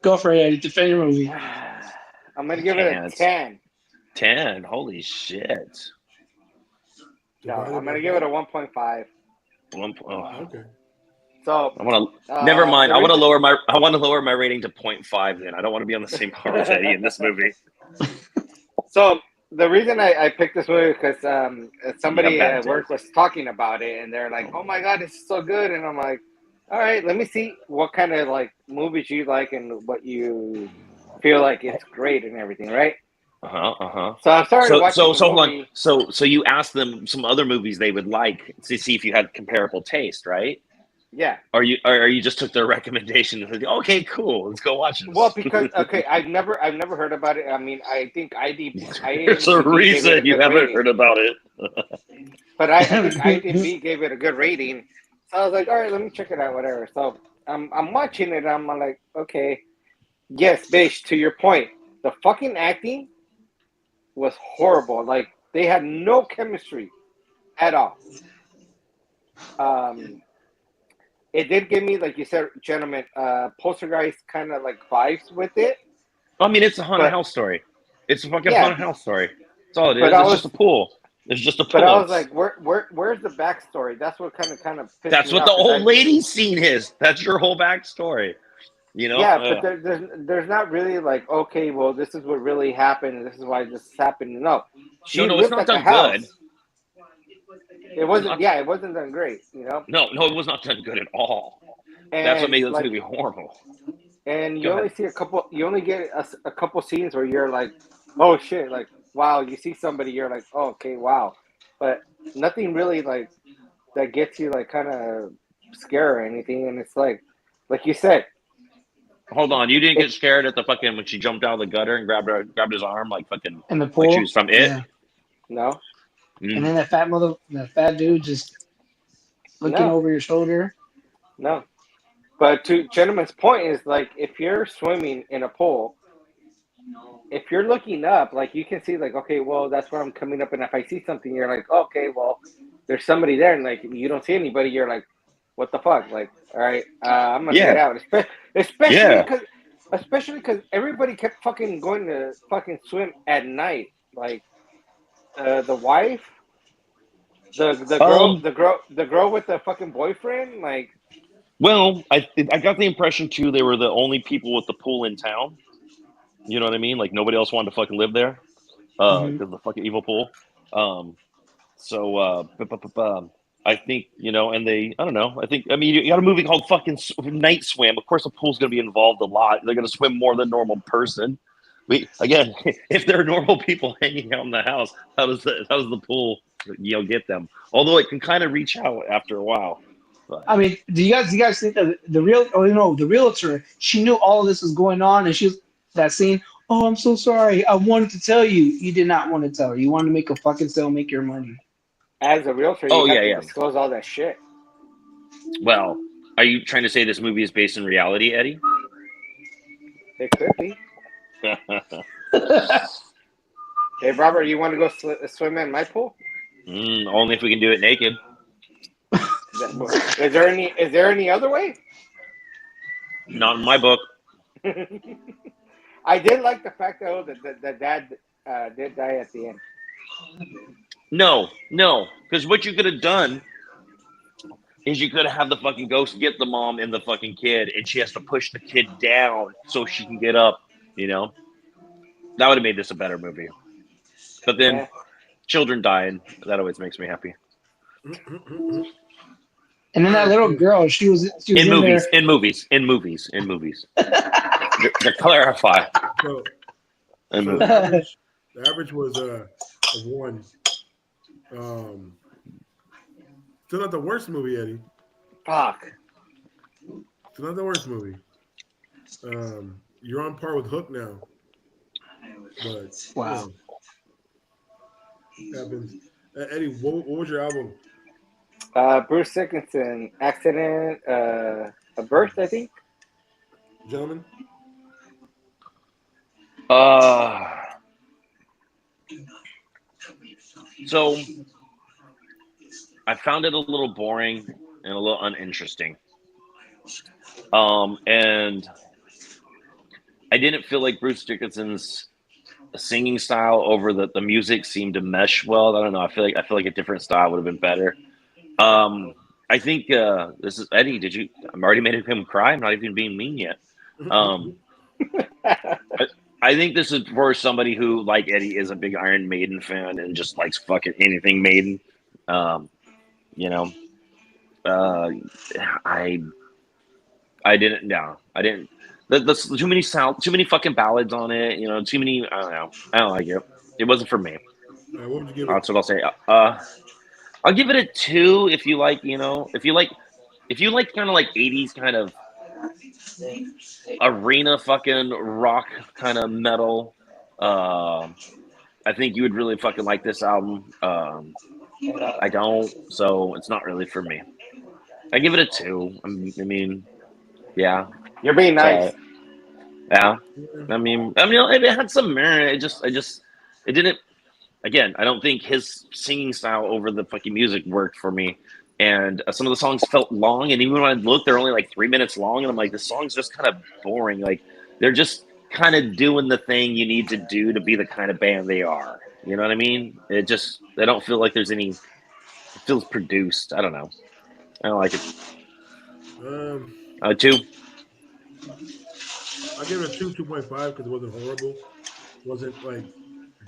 Go for it, Eddie. Defend your movie. I'm gonna give it a Can't. 10. 10. Holy shit. No, I'm gonna give it a 1.5. Okay. So I want to. Never mind. the I want to reason- lower my rating to 0.5. Then I don't want to be on the same par as Eddie in this movie. So the reason I picked this movie because somebody Yeah, bad at work was talking about it, and they're like, "Oh my god, it's so good!" And I'm like, "All right, let me see what kind of like movies you like and what you feel like it's great and everything, right?" So I started watching the hold movie. on. So you asked them some other movies they would like to see if you had comparable taste, right? Yeah. Or you just took their recommendation and said, okay, cool, let's go watch it. Well, because I've never heard about it. I mean, I think There's a reason you haven't heard about it. But I think IMDb gave it a good rating. So I was like, all right, let me check it out, whatever. So I'm watching it. I'm like, okay, yes, bitch. To your point, the fucking acting was horrible. Like they had no chemistry at all. It did give me, like you said, gentlemen, Poltergeist kind of like vibes with it. I mean, it's a haunted house story. It's a fucking haunted house story. That's all it is. It's just a pool. It's just a pool. But I was like, where's the backstory? That's what kind of pissed That's me what off, the old lady's scene is. That's your whole backstory. You know? Yeah, but there's not really like, okay, well, this is what really happened, and this is why this happened. No, she it's lived not at the done house. good. It wasn't. Yeah, it wasn't done great. You know. No, it was not done good at all. And that's what made this like, movie horrible. And you only see a couple. You only get a couple scenes where you're like, oh shit, like wow. You see somebody, you're like, oh, okay, wow. But nothing really like that gets you like kind of scared or anything. And it's like you said. Hold on, you didn't get scared at the fucking when she jumped out of the gutter and grabbed his arm like fucking in the pool. Like she was from It. Yeah. No. And then that fat dude just looking over your shoulder. No. But to gentleman's point is like if you're swimming in a pool, if you're looking up, like you can see like, okay, well that's where I'm coming up, and if I see something, you're like, okay, well there's somebody there, and like you don't see anybody, you're like, what the fuck? Like, all right, I'm gonna get out. Especially because everybody kept fucking going to fucking swim at night. Like the wife, the girl with the fucking boyfriend, like. Well, I got the impression too they were the only people with the pool in town. You know what I mean? Like nobody else wanted to fucking live there because of the fucking evil pool. I think, you know, and I don't know. I mean, you got a movie called fucking Night Swim. Of course, the pool's going to be involved a lot. They're going to swim more than a normal person. Again, if there are normal people hanging out in the house, how does the pool, get them? Although it can kind of reach out after a while. But. I mean, do you guys think that the realtor, she knew all of this was going on, and she was that scene. Oh, I'm so sorry. I wanted to tell you. You did not want to tell her. You wanted to make a fucking sale, make your money. As a realtor, you have to disclose all that shit. Well, are you trying to say this movie is based in reality, Eddie? It could be. Hey, Robert, you want to go swim in my pool? Only if we can do it naked. Is there any other way? Not in my book. I did like the fact though that the dad did die at the end. No, because what you could have done is you could have had the fucking ghost get the mom and the fucking kid, and she has to push the kid down so she can get up. That would have made this a better movie. But then children die, and that always makes me happy. And then that little girl, she was in movies, there. in movies. to clarify. So In the movies. average was a 1. Still not the worst movie, Eddie. Fuck. Still not the worst movie. You're on par with Hook now. But wow. Happens. Eddie, what was your album? Bruce Dickinson, Accident, A Birth, I think. Gentlemen, So I found it a little boring and a little uninteresting. And I didn't feel like Bruce Dickinson's singing style over the music seemed to mesh well. I don't know. I feel like a different style would have been better. I think this is Eddie. Did you? I'm already made him cry. I'm not even being mean yet. I think this is for somebody who, like Eddie, is a big Iron Maiden fan and just likes fucking anything Maiden. You know, I didn't. No, I didn't. There's too many fucking ballads on it. You know, too many. I don't know. I don't like it. It wasn't for me. what would you give it? That's what I'll say. I'll give it a 2 if you like. You know, if you like kind of like 80s kind of arena fucking rock kind of metal. I think you would really fucking like this album. I don't, so it's not really for me. I give it a 2. I mean, yeah. You're being nice. Yeah. I mean, it had some merit. It didn't. Again, I don't think his singing style over the fucking music worked for me. And some of the songs felt long, and even when I looked, they're only like 3 minutes long, and I'm like, the song's just kind of boring. Like they're just kind of doing the thing you need to do to be the kind of band they are. You know what I mean? They don't feel like there's any. It feels produced. I don't know. I don't like it. 2. I give it a 2.5 because it wasn't horrible. It wasn't like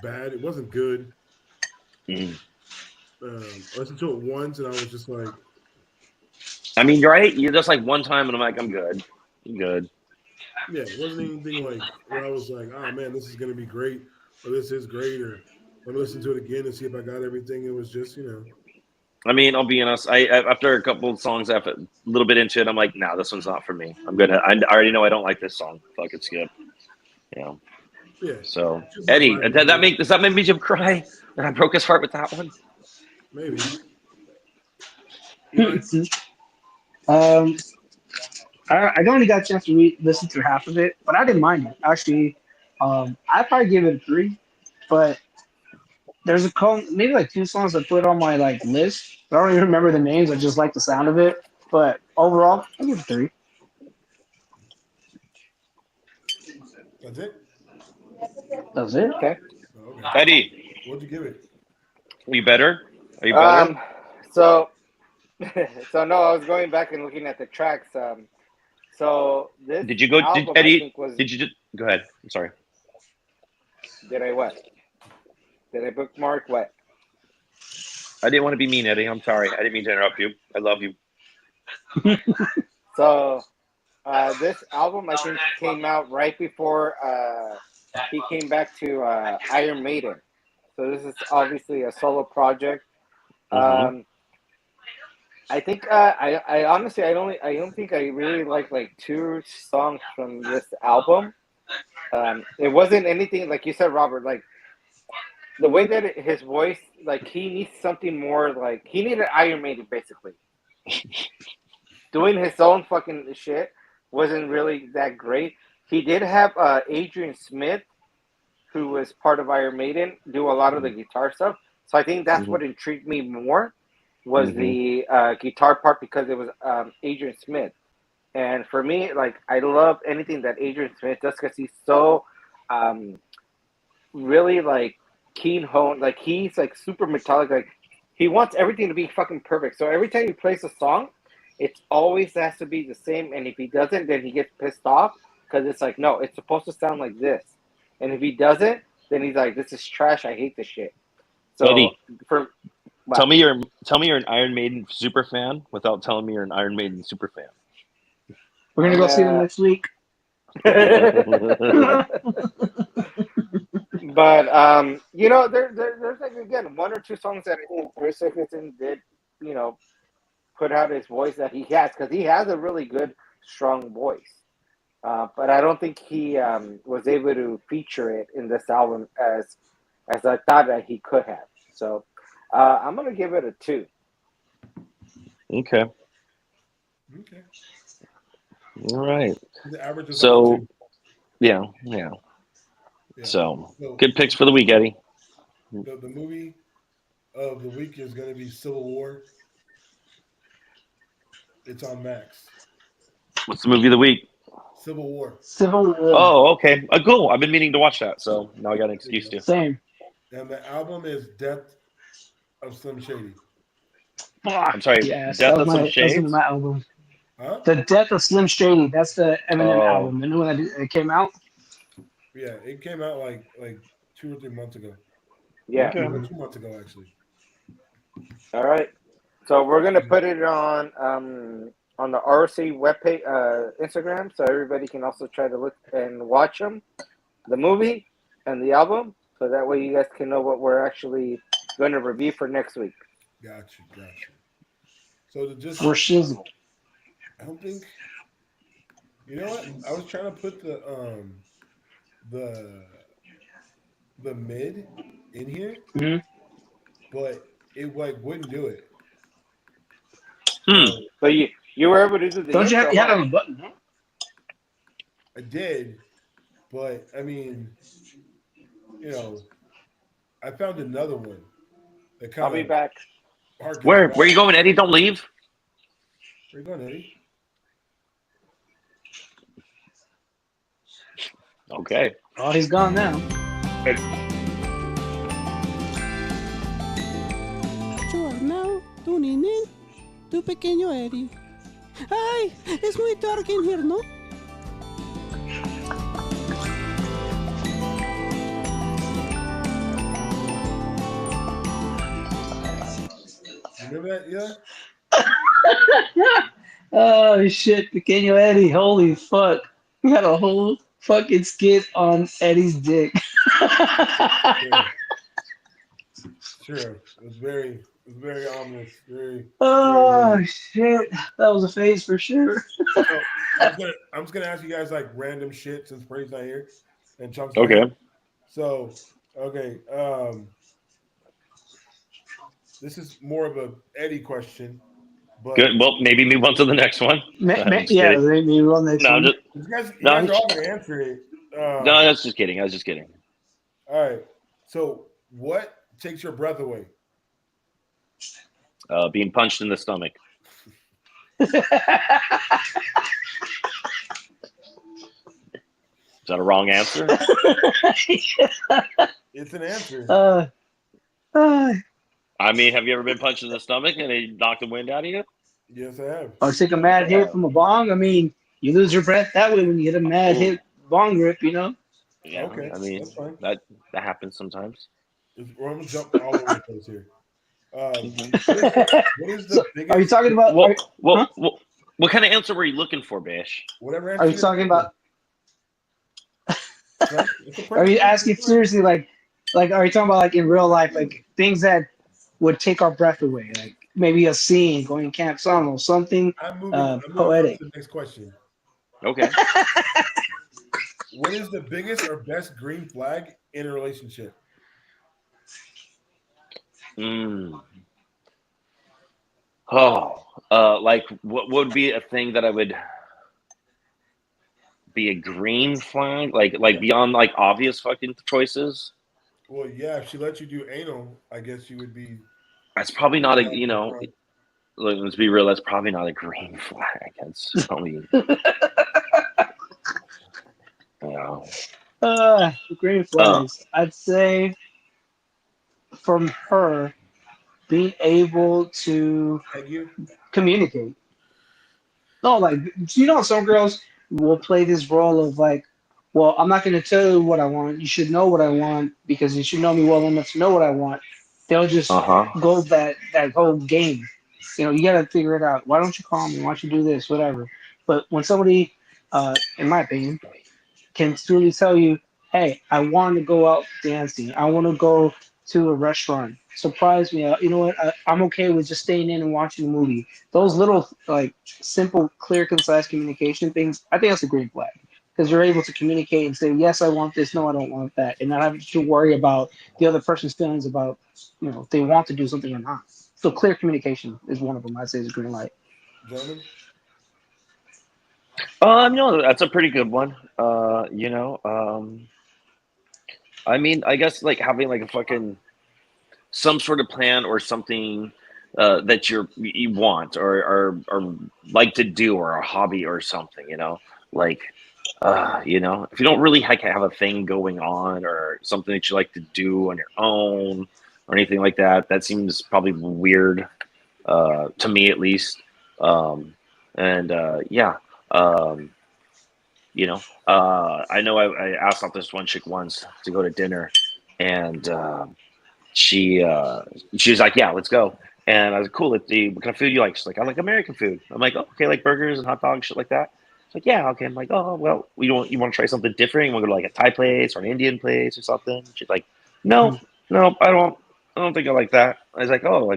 bad. It wasn't good. I listened to it once and I was just like, I mean, you're right. You're just like one time, and I'm like, I'm good. I'm good. Yeah, it wasn't anything like where I was like, oh man, this is gonna be great, or this is great, or let me listen to it again and see if I got everything. It was just, I mean, I'll be honest. I after a couple of songs, after a little bit into it, I'm like, no, this one's not for me. I already know I don't like this song. Fuck it, skip. Yeah. So Eddie, does that make me cry? And I broke his heart with that one. Maybe. I only got a chance to listen to half of it, but I didn't mind it. Actually, I'd probably give it a 3, but there's maybe like 2 songs I put on my like list. I don't even remember the names. I just like the sound of it. But overall, I give it a 3. That's it? That's it. Okay. Eddie, What'd you give it? Are you better? So no, I was going back and looking at the tracks. So this Did you go? album, Eddie? I think Did you just go ahead? I'm sorry. Did I what? Did I bookmark what? I didn't want to be mean, Eddie. I'm sorry. I didn't mean to interrupt you. I love you. So this album, I think, came out right before he came back to Iron Maiden. So this is obviously a solo project. I think I honestly I don't think I really like 2 songs from this album. It wasn't anything like you said, Robert. Like the way that his voice, like he needs something more. Like he needed Iron Maiden basically. Doing his own fucking shit wasn't really that great. He did have Adrian Smith, who was part of Iron Maiden, do a lot of the guitar stuff. So I think that's what intrigued me more was the guitar part because it was Adrian Smith. And for me, like I love anything that Adrian Smith does because he's so really like keen hone. Like he's like super metallic. Like he wants everything to be fucking perfect. So every time he plays a song, it always has to be the same. And if he doesn't, then he gets pissed off because it's like, no, it's supposed to sound like this. And if he doesn't, then he's like, this is trash. I hate this shit. So Eddie, tell me you're an Iron Maiden super fan without telling me you're an Iron Maiden super fan. We're gonna go see them next week. But there's like again 1 or 2 songs that I think Bruce Dickinson did, put out his voice that he has because he has a really good strong voice. But I don't think he was able to feature it in this album as I thought that he could have. So I'm gonna give it a 2. Okay. Okay. All right. The average is So, like 2. yeah. Yeah. So, So good picks for the week, Eddie. the movie of the week is going to be Civil War. It's on Max. What's the movie of the week? Civil War. Civil War. Oh, okay. Cool. I've been meaning to watch that, so now I got an excuse to. Same. And the album is Death of Slim Shady. I'm sorry. Yes, Death of some that's gonna be Shades? my album. Huh? The Death of Slim Shady. That's the Eminem Oh. album. The new one that came out. Yeah, it came out like 2 or 3 months ago. Yeah. Okay. Or 2 months ago, actually. All right. So we're gonna put it on the RC webpage, Instagram, so everybody can also try to look and watch them, the movie and the album, so that way you guys can know what we're actually going to review for next week. Got you. So to just, For shizzle. I don't think. You know what? I was trying to put the mid in here, but it like wouldn't do it. So But you were able to do the Don't you intro, have it on the button? Huh? I did, but I mean, I found another one. That I'll be back. Where you going, Eddie? Don't leave. Where you going, Eddie? Okay. Oh, he's gone now. Now, tu ninín, tu pequeño Eddie. Ay, es muy dark in here, ¿no? Remember that? Yeah. Oh shit, Pequeño Eddie, holy fuck. We had a whole fucking skit on Eddie's dick. Sure. It was very ominous. Oh shit. That was a phase for sure. So, I'm just gonna ask you guys like random shit since Brady's not here and Chunk's not Okay. here. So this is more of a Eddie question. But Good. Well, maybe move on to the next one. Yeah, maybe we'll next one. you guys are all gonna answer it. No, I was just kidding. All right. So what takes your breath away? Being punched in the stomach. Is that a wrong answer? It's an answer. I mean, have you ever been punched in the stomach and they knocked the wind out of you? Yes, I have. Or take a mad hit from a bong. I mean, you lose your breath that way when you get a mad hit bong rip, you know? Yeah. Okay, I mean, that's fine. that happens sometimes. We're gonna jump all over the place here. What is the biggest? Are you talking about? What kind of answer were you looking for, Bish? Whatever. Are you talking about? Are you asking seriously, like, are you talking about like in real life, like things that would take our breath away, like maybe a scene, going to Camp Sano, something I'm moving poetic? on to the next question. Okay. What is the biggest or best green flag in a relationship? Like what would be a thing that I would be a green flag? Like beyond like obvious fucking choices? Well, yeah, if she let you do anal, I guess you would be. That's probably not a let's be real, that's probably not a green flag. That's probably Green flags. I'd say from her being able to communicate. No, like, some girls will play this role of like, well, I'm not going to tell you what I want. You should know what I want because you should know me well enough to know what I want. They'll just go that whole game. You got to figure it out. Why don't you call me? Why don't you do this? Whatever. But when somebody, in my opinion, can truly tell you, hey, I want to go out dancing. I want to go to a restaurant. Surprise me. You know what? I'm okay with just staying in and watching a movie. Those little, like, simple, clear, concise communication things, I think that's a green flag. Because you're able to communicate and say, yes, I want this. No, I don't want that. And not having to worry about the other person's feelings about, if they want to do something or not. So clear communication is one of them. I say is a green light. Gentlemen? No, that's a pretty good one. I mean, I guess like having like a fucking some sort of plan or something that you want or like to do or a hobby or something, like if you don't really have a thing going on or something that you like to do on your own or anything like that, that seems probably weird to me at least. Yeah. I know I asked out this one chick once to go to dinner, and she was like, "Yeah, let's go." And I was like, "Cool. What kind of food you like?" She's like, "I like American food." I'm like, "Oh, okay, like burgers and hot dogs, shit like that." She's like, "Yeah, okay." I'm like, "Oh, well, you want to try something different? You want to go to like a Thai place or an Indian place or something?" She's like, "No, I don't think I like that." I was like, "Oh,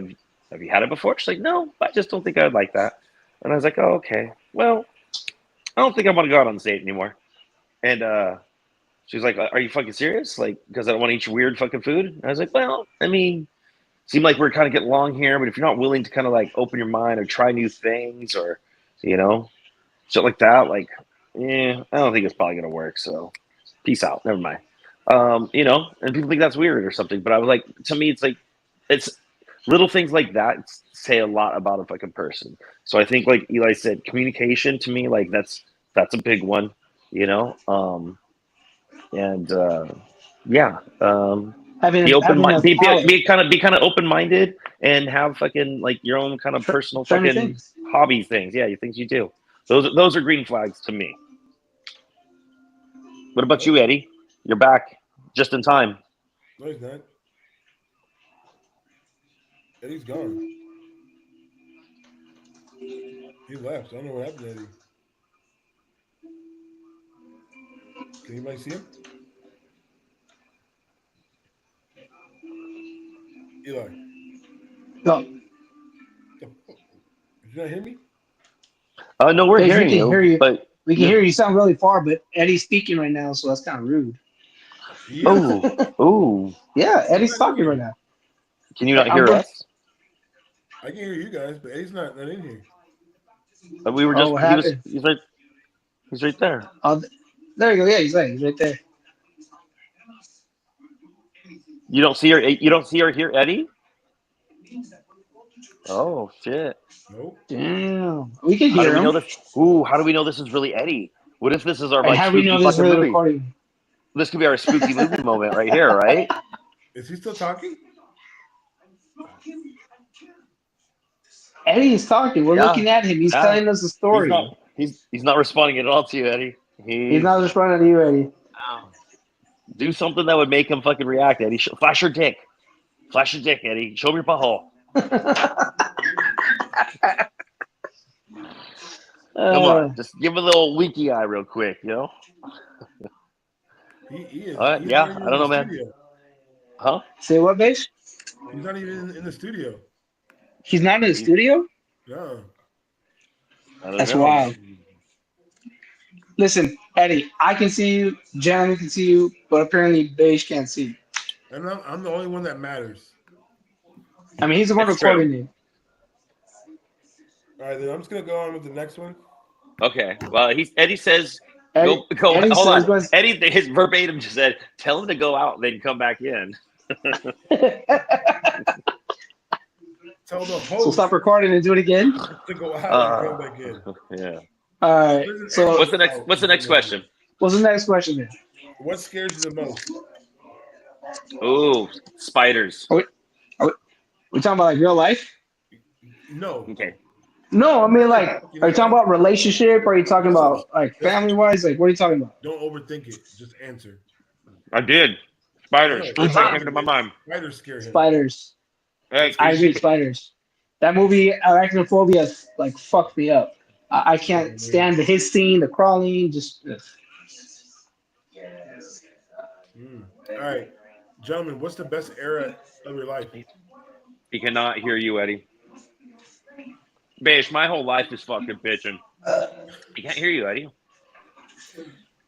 have you had it before?" She's like, "No, I just don't think I'd like that." And I was like, "Oh, okay. Well, I don't think I want to go out on this date anymore." And she was like, "Are you fucking serious? Like, because I don't want to eat your weird fucking food?" And I was like, "Well, I mean, seem like we're kind of getting along here, but if you're not willing to kind of like open your mind or try new things or, shit like that, like, I don't think it's probably gonna work. So, peace out. Never mind." And people think that's weird or something, but I was like, to me, it's little things like that say a lot about a fucking person. So I think, like Eli said, communication to me, like that's a big one, and yeah, be open Having mind, a palate be kind of open minded, and have fucking like your own kind of personal try new fucking things. hobby things. Yeah, things you do. Those are green flags to me. What about you, Eddie? You're back just in time. No, he's not. Eddie's gone. He left. I don't know what happened to Eddie. Can anybody see him? Eli. No, Did you not hear me? No, we're Paige, we hearing can hear you. but We can hear you. Sound really far, but Eddie's speaking right now, so that's kind of rude. He is. ooh, Yeah, Eddie's talking right now. can you not I'm hear going- us? I can hear you guys, but Eddie's not in here. We were just what happened? he's right there. Oh, there you go. Yeah, he's right there. You don't see or hear Eddie? Oh shit. Nope. Damn, we can How do hear we know him. this? Ooh, how do we know this is really Eddie? What if this is our And like how do we spooky know this is fucking really movie? recording? This could be our spooky movie moment right here, right? Is he still talking? Eddie is talking. We're Yeah. looking at him. He's Yeah. telling us a story. He's not responding at all to you, Eddie. He's not responding to you, Eddie. Do something that would make him fucking react, Eddie. Flash your dick. Flash your dick, Eddie. Show him your butthole. Come on, just give him a little winky eye real quick, He is. All right, He's yeah, not even I don't in know, the man. studio. Huh? Say what, Bash? He's not even in the studio. He's not in the studio? No. I don't That's know. wild. Listen, Eddie, I can see you, Jeremy can see you, but apparently Beige can't see you. And I'm the only one that matters. I mean, he's the one It's recording true. you. All right, then I'm just gonna go on with the next one. Okay. Well, Eddie says Eddie, go. Eddie Hold says on. Eddie, his verbatim just said, "Tell him to go out, then come back in." Tell the So host stop recording and do it again. to go out and come back in. Yeah. All right. So What's the next question? what's the next question then? What scares you the most? Ooh, spiders. We talking about like real life? No. Okay. No, I mean like, are you talking about relationship? Or are you talking about like family wise? Like, what are you talking about? Don't overthink it. Just answer. I did. Spiders. No, First thing came to my mind. Spiders scare him. Spiders. Hey, I agree. Spiders. That movie, Arachnophobia, like fucked me up. I can't stand the hissing, the crawling. Just. All right, gentlemen, what's the best era of your life? He cannot hear you, Eddie. Bish, my whole life is fucking bitching. He can't hear you, Eddie.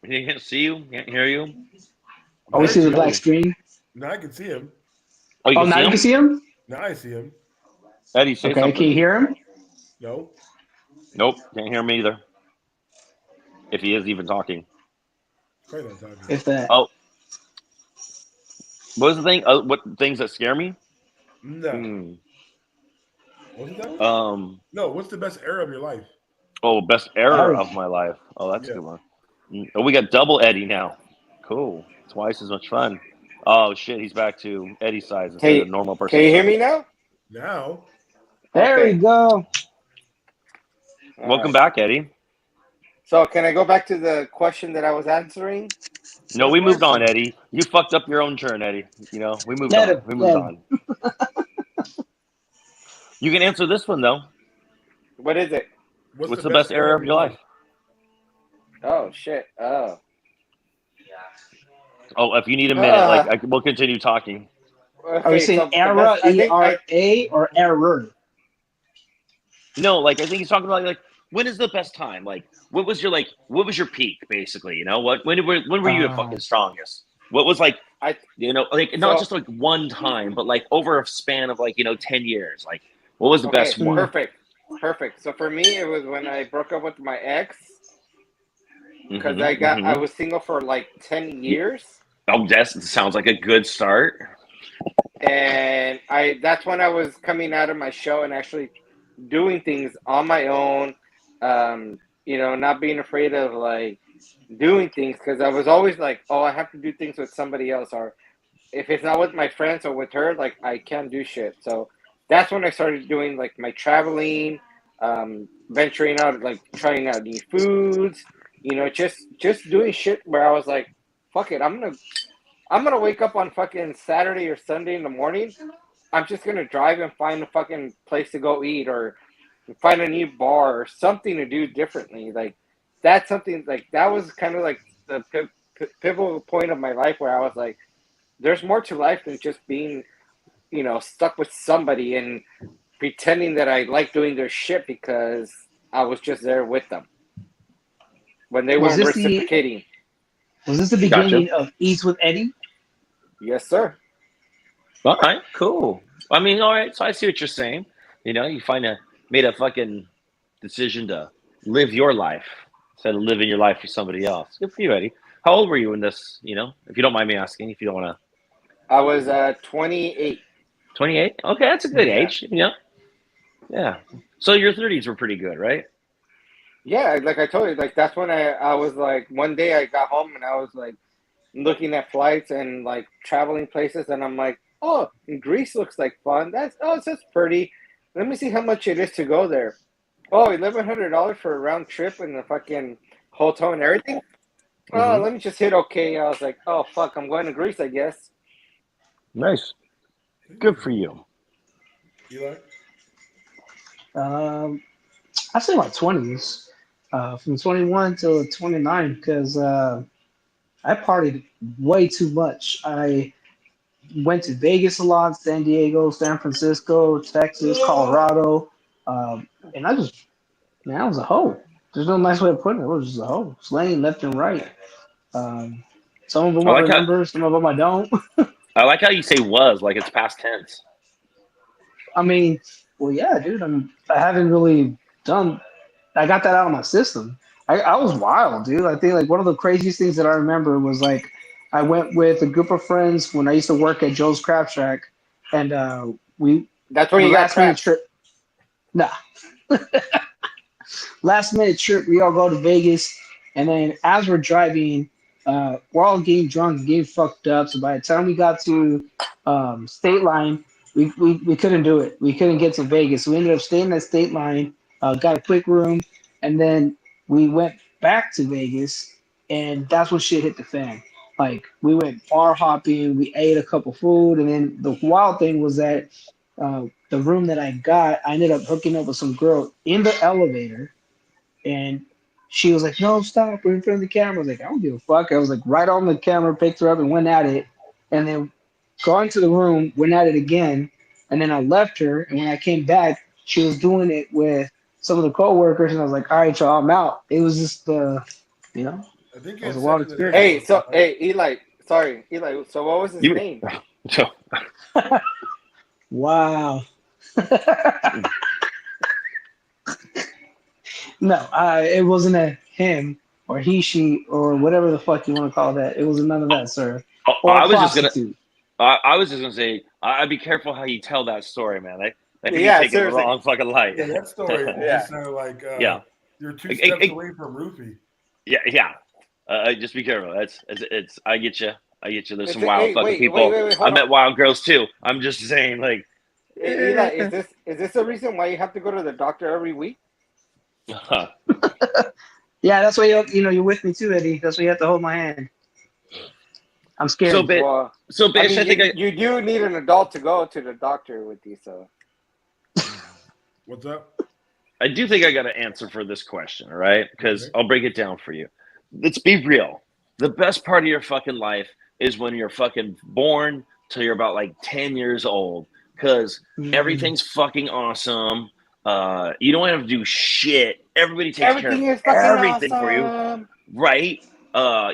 He can't see you. Can't hear you. Oh, we see the black screen. Now I can see him. Oh, Now you can see him. Now I see him. Eddie, say Okay, something. can you hear him? No. Nope, can't hear him either. If he is even talking. Probably not talking. If that. Oh. What was the thing? What things that scare me? No. Wasn't that? No. What's the best era of your life? Oh, best era of my life. Oh, that's a good one. Oh, we got double Eddie now. Cool. Twice as much fun. Oh shit, he's back to Eddie's size instead of normal person. Can you hear me now? Now. There we go. Welcome back, Eddie. So can I go back to the question that I was answering? No, we moved on, Eddie. You fucked up your own turn, Eddie. You know, we moved on. We moved on. You can answer this one though. What is it? What's the best era of your life? Oh shit. Oh. Oh, if you need a minute, we'll continue talking. Okay, Are we saying era, E-R-A, or error? No, like I think he's talking about like when is the best time? Like what was your peak basically? You know when were you at fucking strongest? What was like not just like one time, but like over a span of 10 years. Like what was the best one? Perfect. So for me, it was when I broke up with my ex because I was single for like 10 years. Oh, that sounds like a good start. And that's when I was coming out of my shell and actually doing things on my own. Not being afraid of like doing things because I was always like, oh, I have to do things with somebody else, or if it's not with my friends or with her, like I can't do shit. So that's when I started doing like my traveling, venturing out, like trying out new foods, just doing shit where I was like, fuck it, I'm gonna wake up on fucking Saturday or Sunday in the morning. I'm just gonna drive and find a fucking place to go eat or find a new bar or something to do differently. Like that's something like that was kind of like the pivotal point of my life where I was like, there's more to life than just being, stuck with somebody and pretending that I like doing their shit because I was just there with them when they weren't reciprocating. Was this the beginning of Eats with Eddie? Yes, sir. All right, cool. I mean, all right. So I see what you're saying. You made a fucking decision to live your life instead of living your life for somebody else. Good for you, Eddie. How old were you in this? If you don't mind me asking, if you don't want to. I was 28. 28? Okay, that's a good age. Yeah. So your 30s were pretty good, right? Yeah, like I told you, like that's when I was like, one day I got home and I was like looking at flights and like traveling places, and I'm like, oh, Greece looks like fun. That's pretty. Let me see how much it is to go there. Oh, $1,100 for a round trip and the fucking hotel and everything. Oh, let me just hit okay. I was like, oh fuck, I'm going to Greece, I guess. Nice. Good for you. Eli? I say my 20s. From 21 to 29, because I partied way too much. I went to Vegas a lot, San Diego, San Francisco, Texas, Colorado, and I was a hoe. There's no nice way of putting it. I was just a hoe, slaying left and right. Some of them I remember, some of them I don't. I like how you say "was" like it's past tense. I mean, well, yeah, dude. I haven't really done. I got that out of my system. I was wild, dude. I think like one of the craziest things that I remember was like I went with a group of friends when I used to work at Joe's Crab Shack, and that's where you got trapped. Trip. Nah. Last minute trip, we all go to Vegas, and then as we're driving, we're all getting drunk and getting fucked up. So by the time we got to State Line, we couldn't do it. We couldn't get to Vegas. So we ended up staying at State Line. Got a quick room, and then we went back to Vegas, and that's when shit hit the fan. Like, we went bar hopping, we ate a couple food, and then the wild thing was that the room that I got, I ended up hooking up with some girl in the elevator, and she was like, no, stop, we're in front of the camera. I was like, I don't give a fuck. I was like, right on the camera, picked her up and went at it, and then gone to the room, went at it again, and then I left her, and when I came back, she was doing it with some of the co-workers, and I was like, all right, y'all, I'm out. It was just, I think it was a wild experience. Eli, so what was his name? Wow. No, it wasn't a him or he, she, or whatever the fuck you want to call that. It was none of that, sir. Or I a was just prostitute. gonna say, I'd be careful how you tell that story, man. That could be Yeah, taken in the seriously. wrong fucking light. Yeah, that story Yeah. just sounded like Yeah. you're two Hey, steps hey. away from Roofy. Yeah. Just be careful. It's. I get you. There's It's some a- wild hey, fucking wait, people. wait, I hold met on. wild girls too. I'm just saying, like. Eli, is this the reason why you have to go to the doctor every week? Yeah, that's why you're with me too, Eddie. That's why you have to hold my hand. I'm scared. So, bitch. Well, So, bitch. I I mean, think you do need an adult to go to the doctor with you, so. What's up? I do think I got an answer for this question, all right? Because Okay. I'll break it down for you. Let's be real. The best part of your fucking life is when you're fucking born till you're about like 10 years old. Because everything's fucking awesome. You don't have to do shit. Everybody takes Everything care is of fucking everything awesome. for you, right?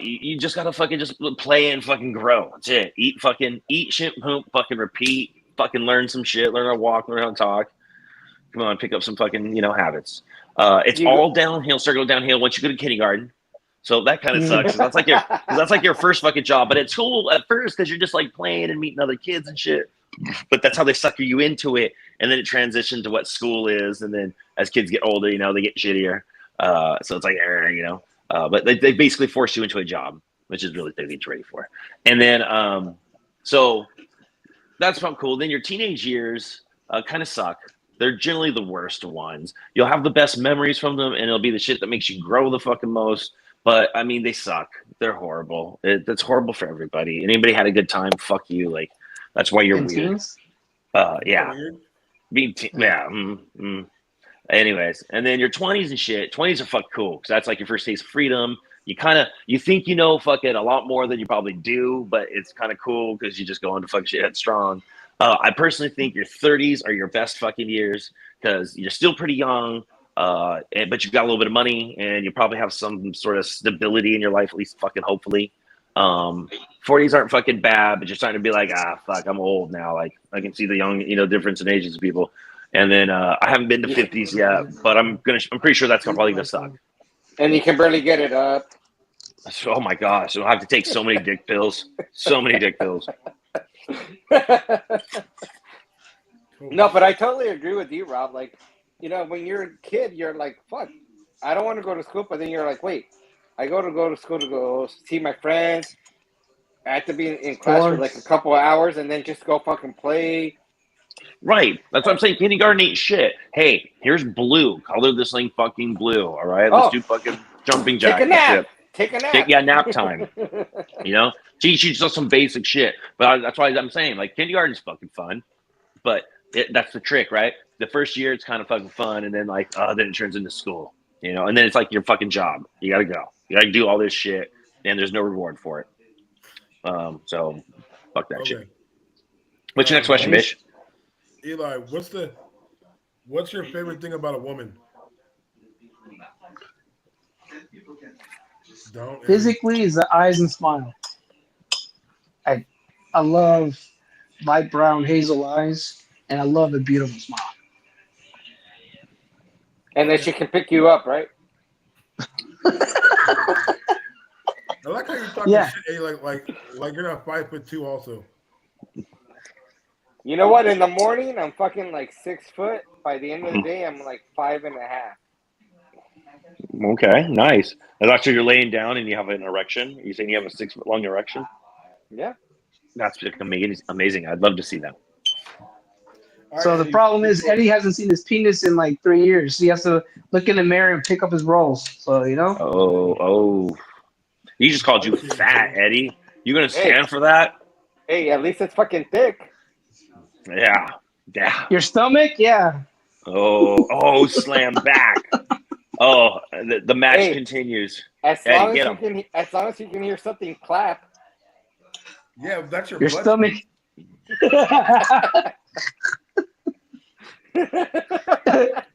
You just gotta fucking just play and fucking grow. That's it. Eat shit, poop, fucking repeat, fucking learn some shit, learn how to walk, learn how to talk. Come on, pick up some fucking habits. It's all downhill. Start going downhill once you go to kindergarten. So that kind of sucks. That's like your first fucking job. But it's cool at first because you're just like playing and meeting other kids and shit. But that's how they sucker you into it, and then it transitions to what school is, and then as kids get older, they get shittier. So it's like, but they basically force you into a job, which is really what you're ready for. And then, so that's not cool. Then your teenage years kind of suck. They're generally the worst ones. You'll have the best memories from them, and it'll be the shit that makes you grow the fucking most. But I mean, they suck. They're horrible. That's horrible for everybody. Anybody had a good time? Fuck you. Like, that's why you're weird. Teens? Yeah. Anyways, and then your 20s and shit. 20s are fuck cool because that's like your first taste of freedom. You think fucking a lot more than you probably do, but it's kind of cool because you just go into fucking shit headstrong. I personally think your 30s are your best fucking years because you're still pretty young, but you've got a little bit of money and you probably have some sort of stability in your life, at least fucking hopefully. 40s aren't fucking bad, but you're starting to be like, fuck, I'm old now. Like I can see the young, difference in ages of people. And then I haven't been to 50s yet, but I'm pretty sure that's probably gonna suck. And you can barely get it up. So, oh my gosh, I'll have to take so many dick pills. So many dick pills. No, but I totally agree with you, Rob. Like, when you're a kid, you're like, fuck, I don't want to go to school. But then you're like, wait, I go to school to go see my friends. I have to be in class for like a couple of hours and then just go fucking play. Right. That's what I'm saying. Kindergarten ain't shit. Hey, here's Blue. Color this thing fucking blue. All right. Let's do fucking jumping jack. Take a nap. Take a nap. Nap time. Teach just some basic shit. But that's why I'm saying, like, kindergarten's fucking fun. But that's the trick, right? The first year it's kind of fucking fun, and then then it turns into school. And then it's like your fucking job. You gotta go. You gotta do all this shit, and there's no reward for it. So fuck that shit. What's your next question, bitch? Eli, what's your favorite thing about a woman? Physically is the eyes and smile. I love light brown hazel eyes, and I love a beautiful smile. And then she can pick you up, right? I like how you're talking Yeah. shit, like you're not 5'2" also. You know what? In the morning, I'm fucking like 6 foot. By the end of the day, I'm like 5.5. Okay, nice. And actually, you're laying down and you have an erection. You're saying you have a 6 foot long erection? Yeah. That's amazing. I'd love to see that. So the problem is Eddie hasn't seen his penis in like 3 years. He has to look in the mirror and pick up his rolls. So Oh. He just called you fat, Eddie. You gonna stand for that? Hey, at least it's fucking thick. Yeah. Your stomach, yeah. Oh, slam back. Oh, the match continues. As Eddie, long as you can hear something clap. Yeah, that's your stomach.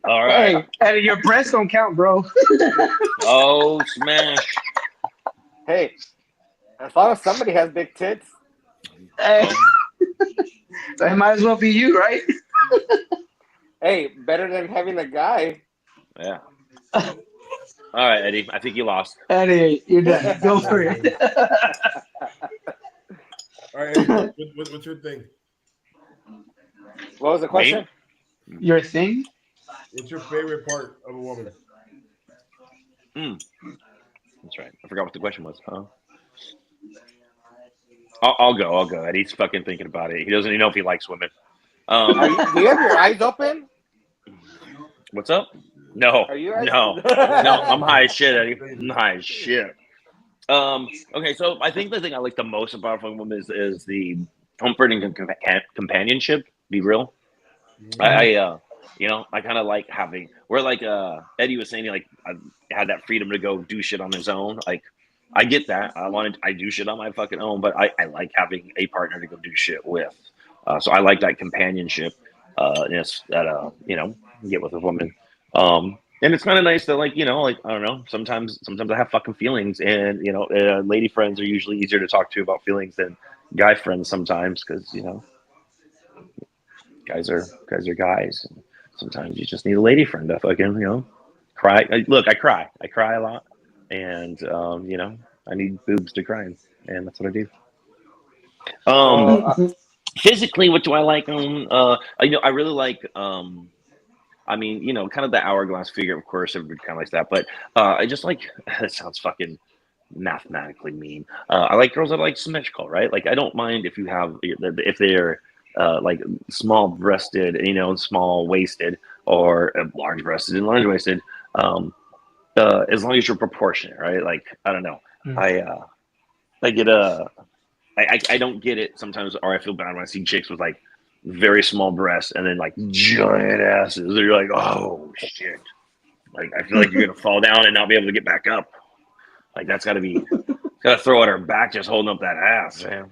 All right. Hey, your breasts don't count, bro. Oh, smash. Hey, as long as somebody has big tits. Hey. That might as well be you, right? Hey, better than having a guy. Yeah. All right, Eddie. I think you lost. Eddie, you're done. Go for it. All right, Eddie, what's your thing? What was the question? Your thing? What's your favorite part of a woman? That's right. I forgot what the question was. Huh? I'll go. Eddie's fucking thinking about it. He doesn't even know if he likes women. Do you have your eyes open? What's up? No. Are you No. I'm high as shit, Eddie. I'm high as shit. Okay, so I think the thing I like the most about a woman is the comfort and companionship. Be real. I kind of like having. Where like Eddie was saying, like I had that freedom to go do shit on his own. Like I get that. I do shit on my fucking own, but I like having a partner to go do shit with. So I like that companionship. That you get with a woman. And it's kind of nice that, like, I don't know, sometimes I have fucking feelings, and, lady friends are usually easier to talk to about feelings than guy friends sometimes, because, guys are guys. And sometimes you just need a lady friend to fucking, cry. Look, I cry a lot, and, I need boobs to cry in, and that's what I do. Physically, what do I like? I really like, kind of the hourglass figure, of course, everybody kind of likes that. But I just like, it sounds fucking mathematically mean. I like girls that are like symmetrical, right? Like, I don't mind if they're like small breasted, small waisted, or large breasted and large waisted, as long as you're proportionate, right? Like, I don't know. I get I don't get it sometimes, or I feel bad when I see chicks with like very small breasts and then like giant asses. You're like, oh shit! Like, I feel like you're gonna fall down and not be able to get back up. Like, that's gotta throw at her back just holding up that ass, man.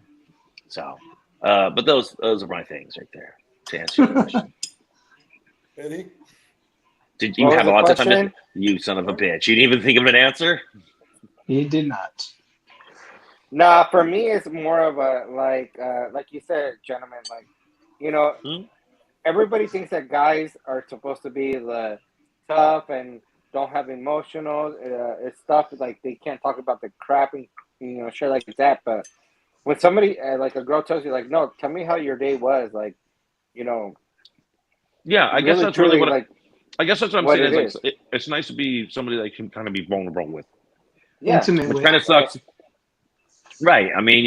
So, but those are my things right there to answer your question. Eddie, did you have lots of time? You son of a bitch! You didn't even think of an answer. He did not. Nah, for me, it's more of a like you said, gentlemen. Like, everybody thinks that guys are supposed to be the tough and don't have emotional stuff. Like, they can't talk about the crap and shit like that. But when somebody like a girl tells you, like, no, tell me how your day was, like, yeah, I guess that's really what I guess that's what I'm saying. Is like, it's nice to be somebody that can kind of be vulnerable with. Yeah, intimate, which kind of sucks. Right. I mean,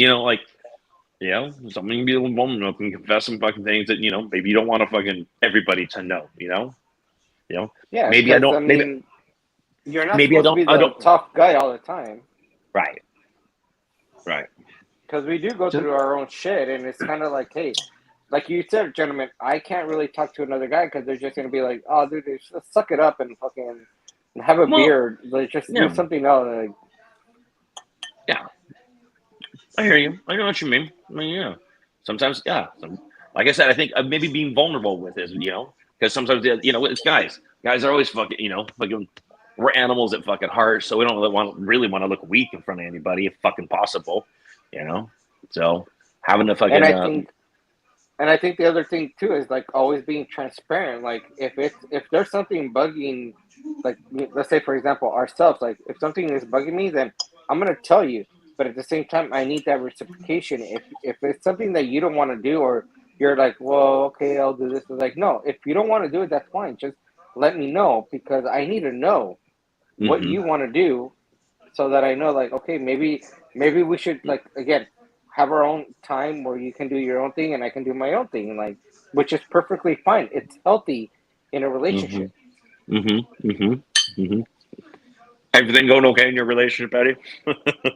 something you can be a little vulnerable and confess some fucking things that, maybe you don't want to fucking everybody to know, Yeah. Maybe I don't. Maybe you're not supposed to be the tough guy all the time. Right. Because we do go through our own shit, and it's kind of like, hey, like you said, gentlemen, I can't really talk to another guy because they're just gonna be like, oh, dude, just suck it up and fucking have a beer, like, just do something else. Like, yeah. I hear you. I know what you mean. I mean, yeah. Sometimes, yeah. Like I said, I think maybe being vulnerable with is, because sometimes, it's guys. Guys are always fucking, we're animals at fucking heart, so we don't really want to look weak in front of anybody if fucking possible, So having to fucking. And I think the other thing too is like always being transparent. Like, if there's something bugging, like, let's say for example ourselves, like if something is bugging me, then I'm gonna tell you. But at the same time, I need that reciprocation. If it's something that you don't want to do, or you're like, well, okay, I'll do this. It's like, no, if you don't want to do it, that's fine. Just let me know, because I need to know what you want to do, so that I know, like, okay, maybe we should, like, again, have our own time where you can do your own thing and I can do my own thing, like, which is perfectly fine. It's healthy in a relationship. Everything going okay in your relationship, Eddie?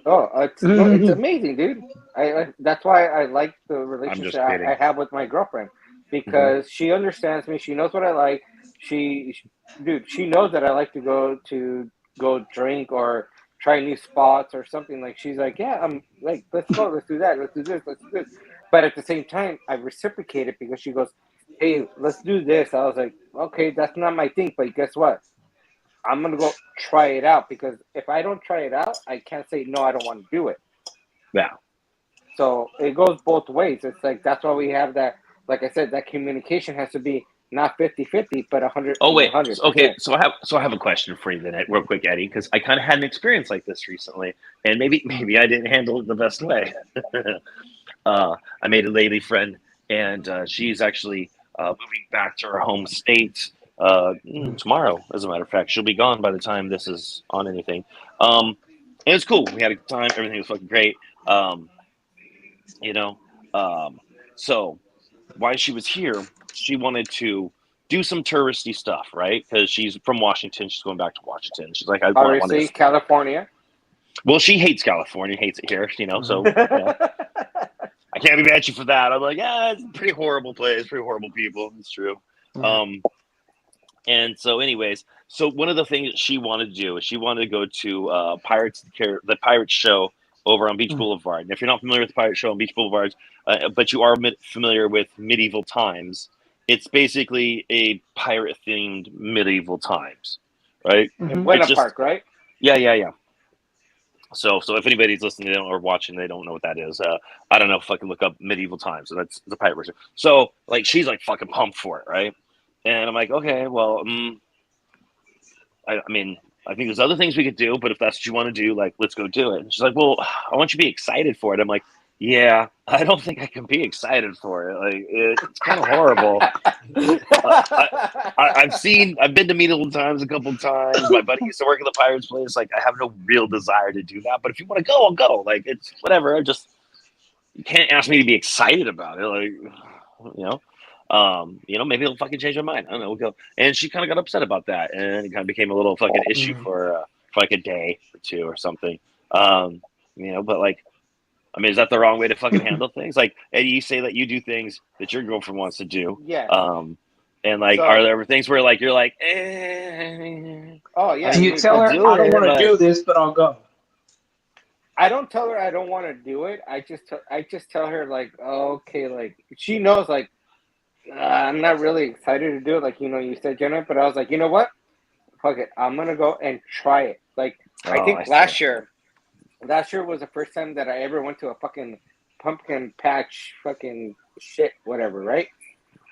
It's amazing, dude. I that's why I like the relationship I have with my girlfriend, because she understands me. She knows what I like. She knows that I like to go drink or try new spots or something. Like, she's like, yeah, I'm like, let's go, let's do that, let's do this, let's do this. But at the same time, I reciprocate it, because she goes, hey, let's do this. I was like, okay, that's not my thing, but guess what? I'm going to go try it out, because if I don't try it out, I can't say, no, I don't want to do it. Yeah. So it goes both ways. It's like, that's why we have that, like I said, that communication has to be not 50-50, but 100. Oh wait, 100%. okay. So I have a question for you then, real quick, Eddie, because I kind of had an experience like this recently, and maybe I didn't handle it the best way. I made a lady friend, and she's actually moving back to her home state tomorrow. As a matter of fact, she'll be gone by the time this is on anything. And it's cool. We had a good time. Everything was fucking great. You know. So while she was here, she wanted to do some touristy stuff, right? Because she's from Washington. She's going back to Washington. She's like, I want Obviously, to. California. Well, she hates California, hates it here, you know. So I can't be mad at you for that. I'm like, yeah, it's a pretty horrible place, pretty horrible people. It's true. And so, anyways, so one of the things that she wanted to do is she wanted to go to the Pirates show over on Beach Boulevard. And if you're not familiar with the Pirate show on Beach Boulevard, but you are familiar with Medieval Times, it's basically a pirate-themed Medieval Times, right? In Buena Park, right? Yeah. So if anybody's listening or watching, they don't know what that is. I don't know. Fucking look up Medieval Times. So that's the pirate version. So like, she's like fucking pumped for it, right? And I'm like, okay, well, I mean, I think there's other things we could do, but if that's what you want to do, like, let's go do it. And she's like, well, I want you to be excited for it. I'm like, yeah, I don't think I can be excited for it. Like, it's kind of horrible. I've been to Medieval Times a couple times. My buddy used to work at the Pirates place. Like, I have no real desire to do that. But if you want to go, I'll go. Like, it's whatever. You can't ask me to be excited about it. Like, maybe it'll fucking change my mind. I don't know. We'll go. And she kind of got upset about that, and it kind of became a little fucking issue for like a day or two or something. But like, I mean, is that the wrong way to fucking handle things? Like, Eddie, you say that you do things that your girlfriend wants to do. Yeah. And like, are there ever things where like you're like, eh? Oh yeah. Do you tell her I don't want to do this, but I'll go? I don't tell her I don't want to do it. I just tell her like, oh, okay, like she knows like I'm not really excited to do it. Like you said, Jenna, but I was like, you know what? Fuck it, I'm gonna go and try it. Like I think last year was the first time that I ever went to a fucking pumpkin patch fucking shit, whatever, right?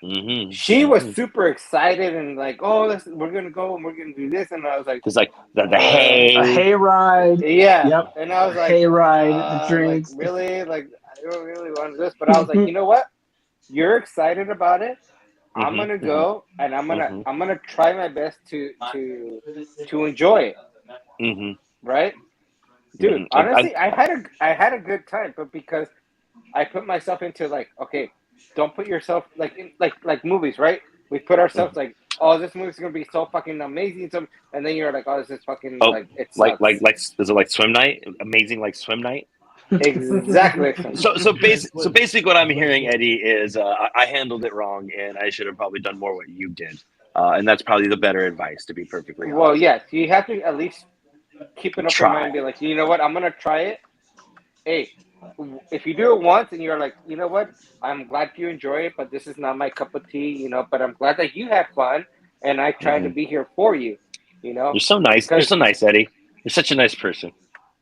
Mm-hmm. She was super excited and like, oh, we're gonna go and we're gonna do this, and I was like, it's like the hay, a hay ride, yeah, yep. And I was like, hay ride, the drinks, like, really, like I don't really want this, but I was like, you know what? You're excited about it. I'm gonna go and I'm gonna try my best to enjoy it. Right, dude. Honestly, I had a good time, but because I put myself into like, okay, don't put yourself like movies, right? We put ourselves like, oh, this movie's gonna be so fucking amazing, and then you're like, oh, this is fucking like it's like is it like swim night? Amazing, like swim night. Exactly. So basically, what I'm hearing, Eddie, is I handled it wrong, and I should have probably done more what you did, and that's probably the better advice, to be perfectly honest. Well, yes, you have to at least keep an open mind and be like, you know what, I'm gonna try it. Hey, if you do it once and you're like, you know what, I'm glad you enjoy it, but this is not my cup of tea, but I'm glad that you had fun, and I tried to be here for you. You're so nice. You're so nice, Eddie. You're such a nice person.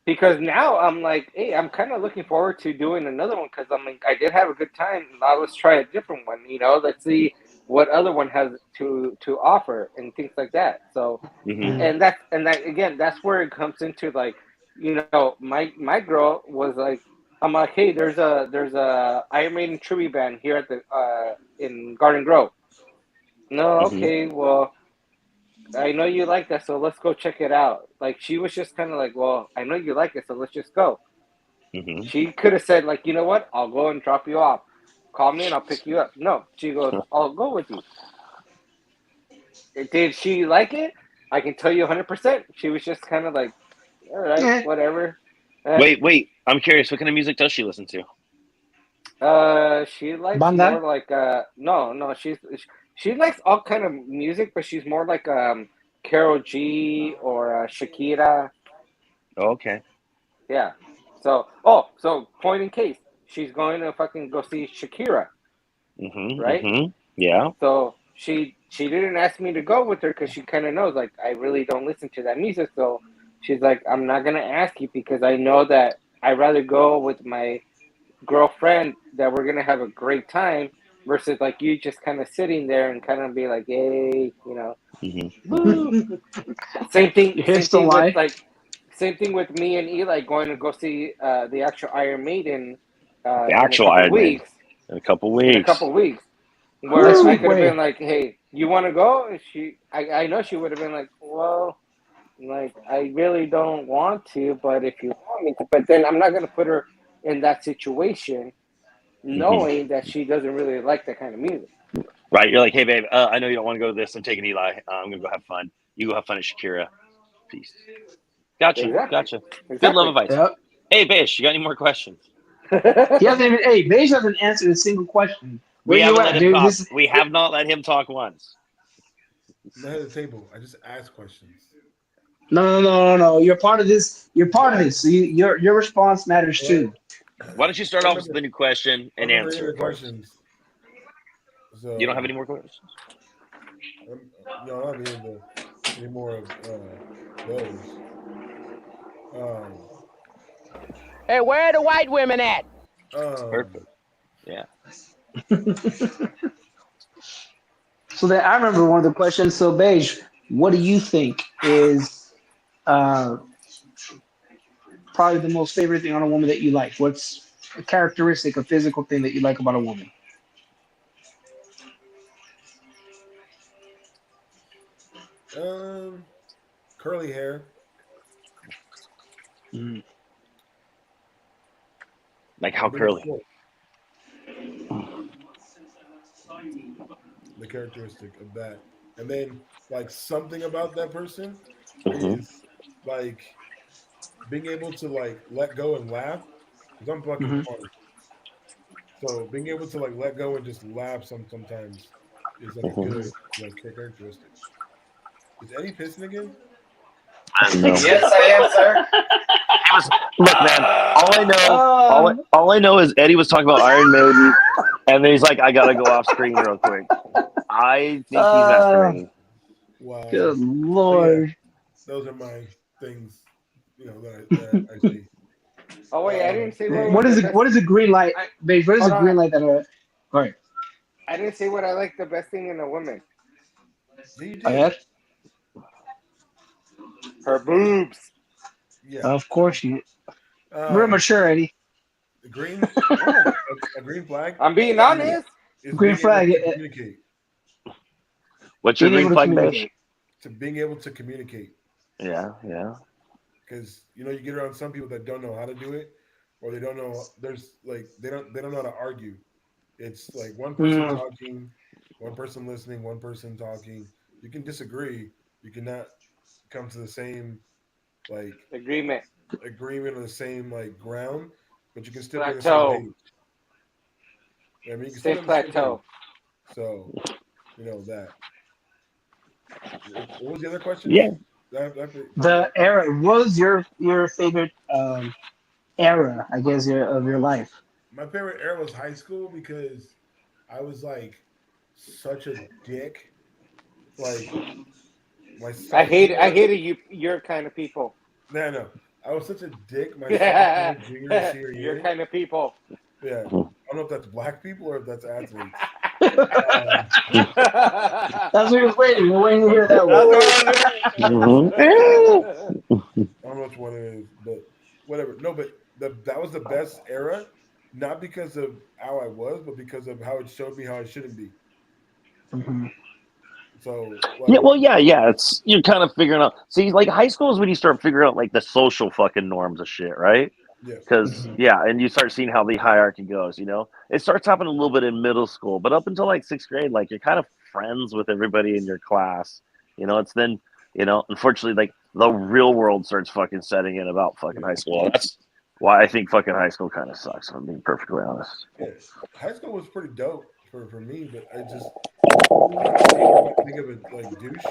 Because now I'm like, hey, I'm kind of looking forward to doing another one because I did have a good time. Now let's try a different one. Let's see what other one has to offer and things like that. So, and that again, that's where it comes into like, my girl was like, I'm like, hey, there's a Iron Maiden tribute band here at the in Garden Grove. No, okay, well, I know you like that, so let's go check it out. Like, she was just kind of like, well, I know you like it, so let's just go. She could have said, like, you know what? I'll go and drop you off. Call me and I'll pick you up. No, she goes, I'll go with you. Did she like it? I can tell you 100%. She was just kind of like, all right, whatever. Wait. I'm curious. What kind of music does she listen to? She likes Banda? more like, no, she likes all kind of music, but she's more like Karol G or Shakira. Okay. Yeah. So point in case, she's going to fucking go see Shakira. Right? Yeah. So she didn't ask me to go with her because she kind of knows, like, I really don't listen to that music. So she's like, I'm not going to ask you because I know that I'd rather go with my girlfriend that we're going to have a great time versus like you just kind of sitting there and kind of be like, hey, you know. Mm-hmm. Same thing. Here's the lie. Same thing with me and Eli going to go see the actual Iron Maiden. The actual Iron Maiden. In a couple weeks. Where I could have been like, hey, you want to go? And I know she would have been like, well, like, I really don't want to, but if you want me to. But then I'm not going to put her in that situation knowing that she doesn't really like that kind of music. Right. You're like, hey, babe, I know you don't want to go to this. I'm taking Eli. I'm going to go have fun. You go have fun at Shakira. Peace. Gotcha. Exactly. Good love advice. Yep. Hey, Bish, you got any more questions? Beige hasn't answered a single question. We have not let him talk once. Not at the table. I just asked questions. No. You're part of this. So your response matters too. Why don't you start off with the new question and answer questions? So, you don't have any more questions? No, I don't have any more of those. Hey, where are the white women at? Perfect. Yeah. So then I remember one of the questions. So Beige, what do you think is probably the most favorite thing on a woman that you like? What's a characteristic, a physical thing that you like about a woman? Curly hair. Like how curly? The characteristic of that. And then like something about that person is like being able to like let go and laugh. Because I'm fucking funny. So being able to like let go and just laugh sometimes is like a good like characteristic. Is Eddie pissing again? Yes, I am, sir. Look, man. All I know is Eddie was talking about Iron Maiden, and then he's like, "I gotta go off screen real quick." I think he's masturbating. Wow. Good Lord. Yeah, those are my things, that I see. Oh wait, I didn't say what is a green light, babe? What is a green light that? All right. I didn't say what I like the best thing in a woman. Her boobs. Yeah. Of course you. We're mature, Eddie. A green flag. I'm being honest. Green flag. Communicate. What's your green flag, Bish? To being able to communicate. Yeah. Because you get around some people that don't know how to do it, or they don't know. There's like they don't know how to argue. It's like one person talking, one person listening, one person talking. You can disagree. You cannot come to the same like agreement on the same like ground, but you can still plateau. Be on the same page. I mean, you can same still plateau. So, that. What was the other question? Yeah. The era. What was your favorite era? I guess of your life. My favorite era was high school because I was like such a dick. Like I hated your kind of people. No. I was such a dick. My junior year. Your kind of people. Yeah. I don't know if that's black people or if that's athletes. That's what we're waiting. We're waiting to hear that one. I don't know which one it is, but whatever. No, but that was the best era, not because of how I was, but because of how it showed me how I shouldn't be. So it's you're kind of figuring out. See, like high school is when you start figuring out like the social fucking norms of shit, right? Yeah. Because and you start seeing how the hierarchy goes. It starts happening a little bit in middle school, but up until like 6th grade, like you're kind of friends with everybody in your class. It's then unfortunately like the real world starts fucking setting in about fucking high school. That's why I think fucking high school kind of sucks. If I'm being perfectly honest. Yeah. High school was pretty dope for me, but I just think of it like douche.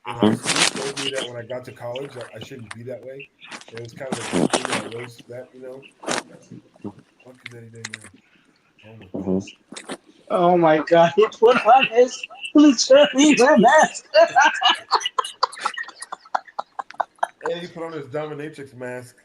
And it showed me that when I got to college, I shouldn't be that way. It was kind of a thing that I was that, What is that doing now? Oh my God! He put on his mask. And he put on his dominatrix mask.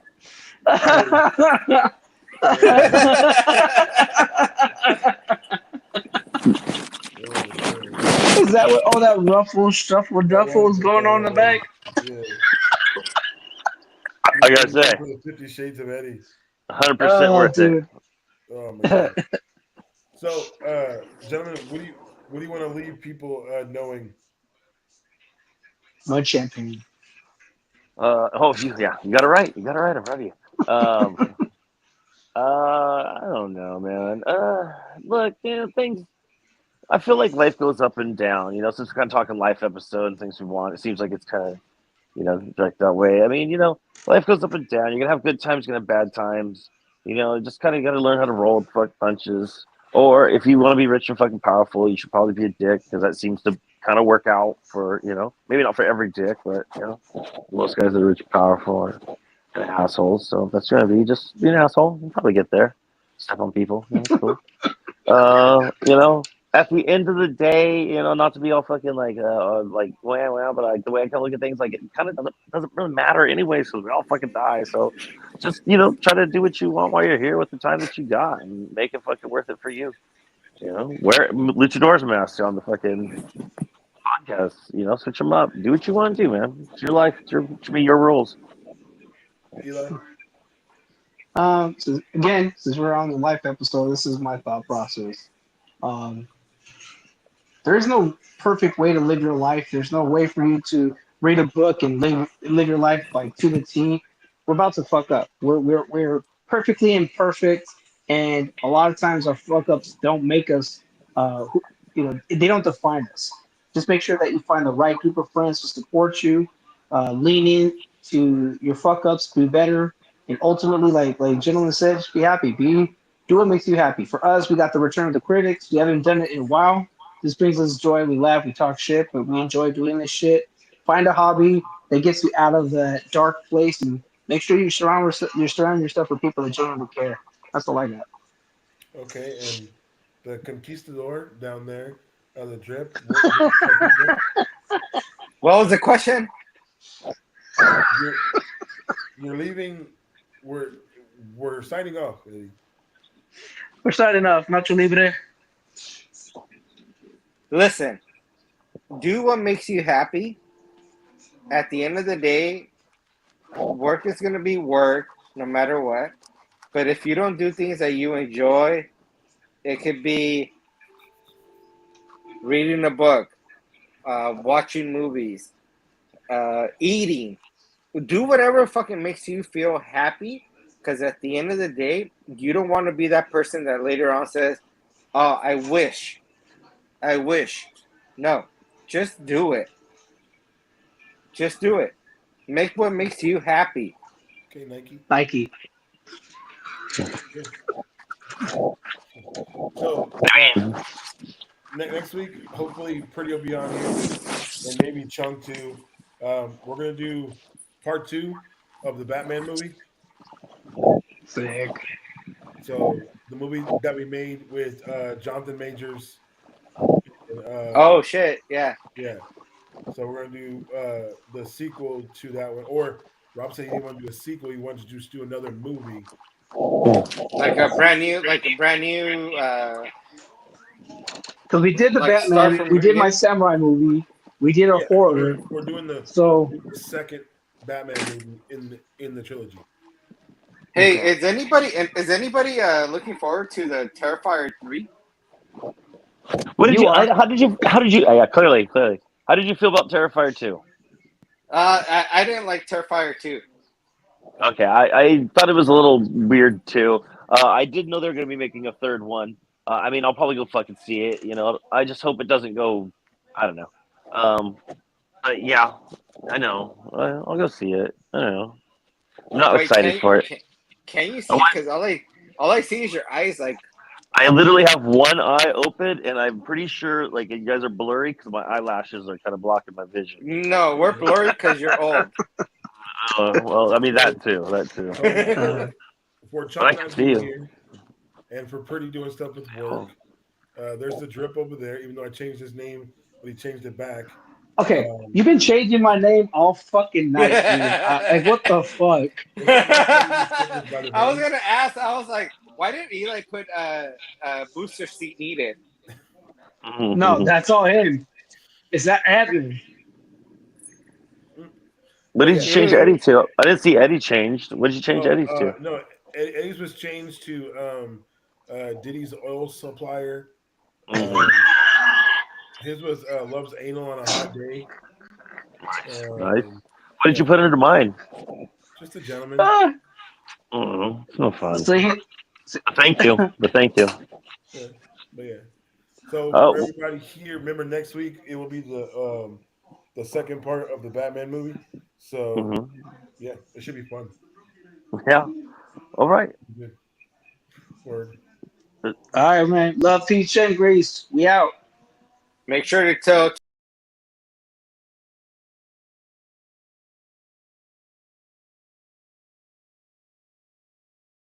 Is that what all that ruffle stuff with duffel is going on in the back? Yeah. I gotta say, 50 Shades of Eddie. 100% worth dude. it. Oh my god. So, gentlemen, what do you want to leave people knowing? Mud champagne. You got it right. You got it right in front of you. I don't know, man. Look, things. I feel like life goes up and down. Since we're kind of talking life episode and things we want, it seems like it's kind of, direct that way. I mean, life goes up and down. You're gonna have good times, you're gonna have bad times. Just kind of got to learn how to roll with fuck punches. Or if you want to be rich and fucking powerful, you should probably be a dick because that seems to kind of work out for, maybe not for every dick, but most guys that are rich and powerful are kind of assholes. So if that's gonna be, just be an asshole. You'll probably get there. Step on people. That's cool. At the end of the day, not to be all fucking like wow, but like the way I kind of look at things, like it kind of doesn't really matter anyway, so we all fucking die. So just try to do what you want while you're here with the time that you got, and make it fucking worth it for you. Wear luchadors masks on the fucking podcast. Switch them up. Do what you want to do, man. It's your life. It should be your rules. Eli? So again, since we're on the life episode, this is my thought process. There is no perfect way to live your life. There's no way for you to read a book and live your life like to the T. We're about to fuck up. We're perfectly imperfect, and a lot of times our fuck ups don't make us. They don't define us. Just make sure that you find the right group of friends to support you, lean in to your fuck ups, be better, and ultimately, like gentleman said, just be happy. Do what makes you happy. For us, we got the Return of the Critics. We haven't done it in a while. This brings us joy. We laugh, we talk shit, but we enjoy doing this shit. Find a hobby that gets you out of that dark place, and make sure you surround yourself with people that genuinely care. That's all I got. Okay, and the conquistador down there, the drip. What was the question? You're leaving. We're signing off. We're signing off. Nacho Libre. Listen, do what makes you happy. At the end of the day, work is going to be work no matter what. But if you don't do things that you enjoy, it could be reading a book, watching movies, eating. Do whatever fucking makes you feel happy. Because at the end of the day, you don't want to be that person that later on says, oh, I wish. No, just do it. Just do it. Make what makes you happy. Okay, Nike. So, next week, hopefully, Pretty will be on here, and maybe Chunk too. We're going to do part 2 of the Batman movie. Sick. So, the movie that we made with Jonathan Majors. Oh, shit. Yeah. Yeah. So, we're going to do the sequel to that one. Or, Rob said he didn't want to do a sequel. He wanted to just do another movie. Like a brand new. Because we did the Like Batman, we did my samurai movie, we did a horror. We're doing the second Batman movie in the trilogy. Hey, is anybody looking forward to the Terrifier 3? What did how did you yeah, clearly. How did you feel about Terrifier 2? I didn't like Terrifier 2. Okay, I thought it was a little weird too. I did know they were going to be making a third one. I mean, I'll probably go fucking see it. I just hope it doesn't go. I don't know. But yeah, I know. I'll go see it. I don't know. I'm not excited for it. Can you see? Because all I see is your eyes. Like I literally have one eye open, and I'm pretty sure like you guys are blurry because my eyelashes are kind of blocking my vision. No, we're blurry because you're old. Well, I mean that too. For But I can see you. here, and for Pretty doing stuff with work, there's the drip over there. Even though I changed his name, but he changed it back. Okay, you've been changing my name all fucking night, dude. Like, what the fuck? I was gonna ask. I was like, why didn't Eli put booster seat needed? No, that's all him. Is that admin? What did you change Eddie to? I didn't see Eddie changed. What did you change Eddie's to? No, Eddie's was changed to Diddy's oil supplier. His was loves anal on a hot day. Nice. What did you put under mine? Just a gentleman. It's no fun. So Thank you. Yeah, but yeah. So for everybody here, remember next week it will be the second part of the Batman movie. So yeah, it should be fun. Yeah. All right. Good. Word. All right, man. Love, peace, and grace. We out. Make sure to tell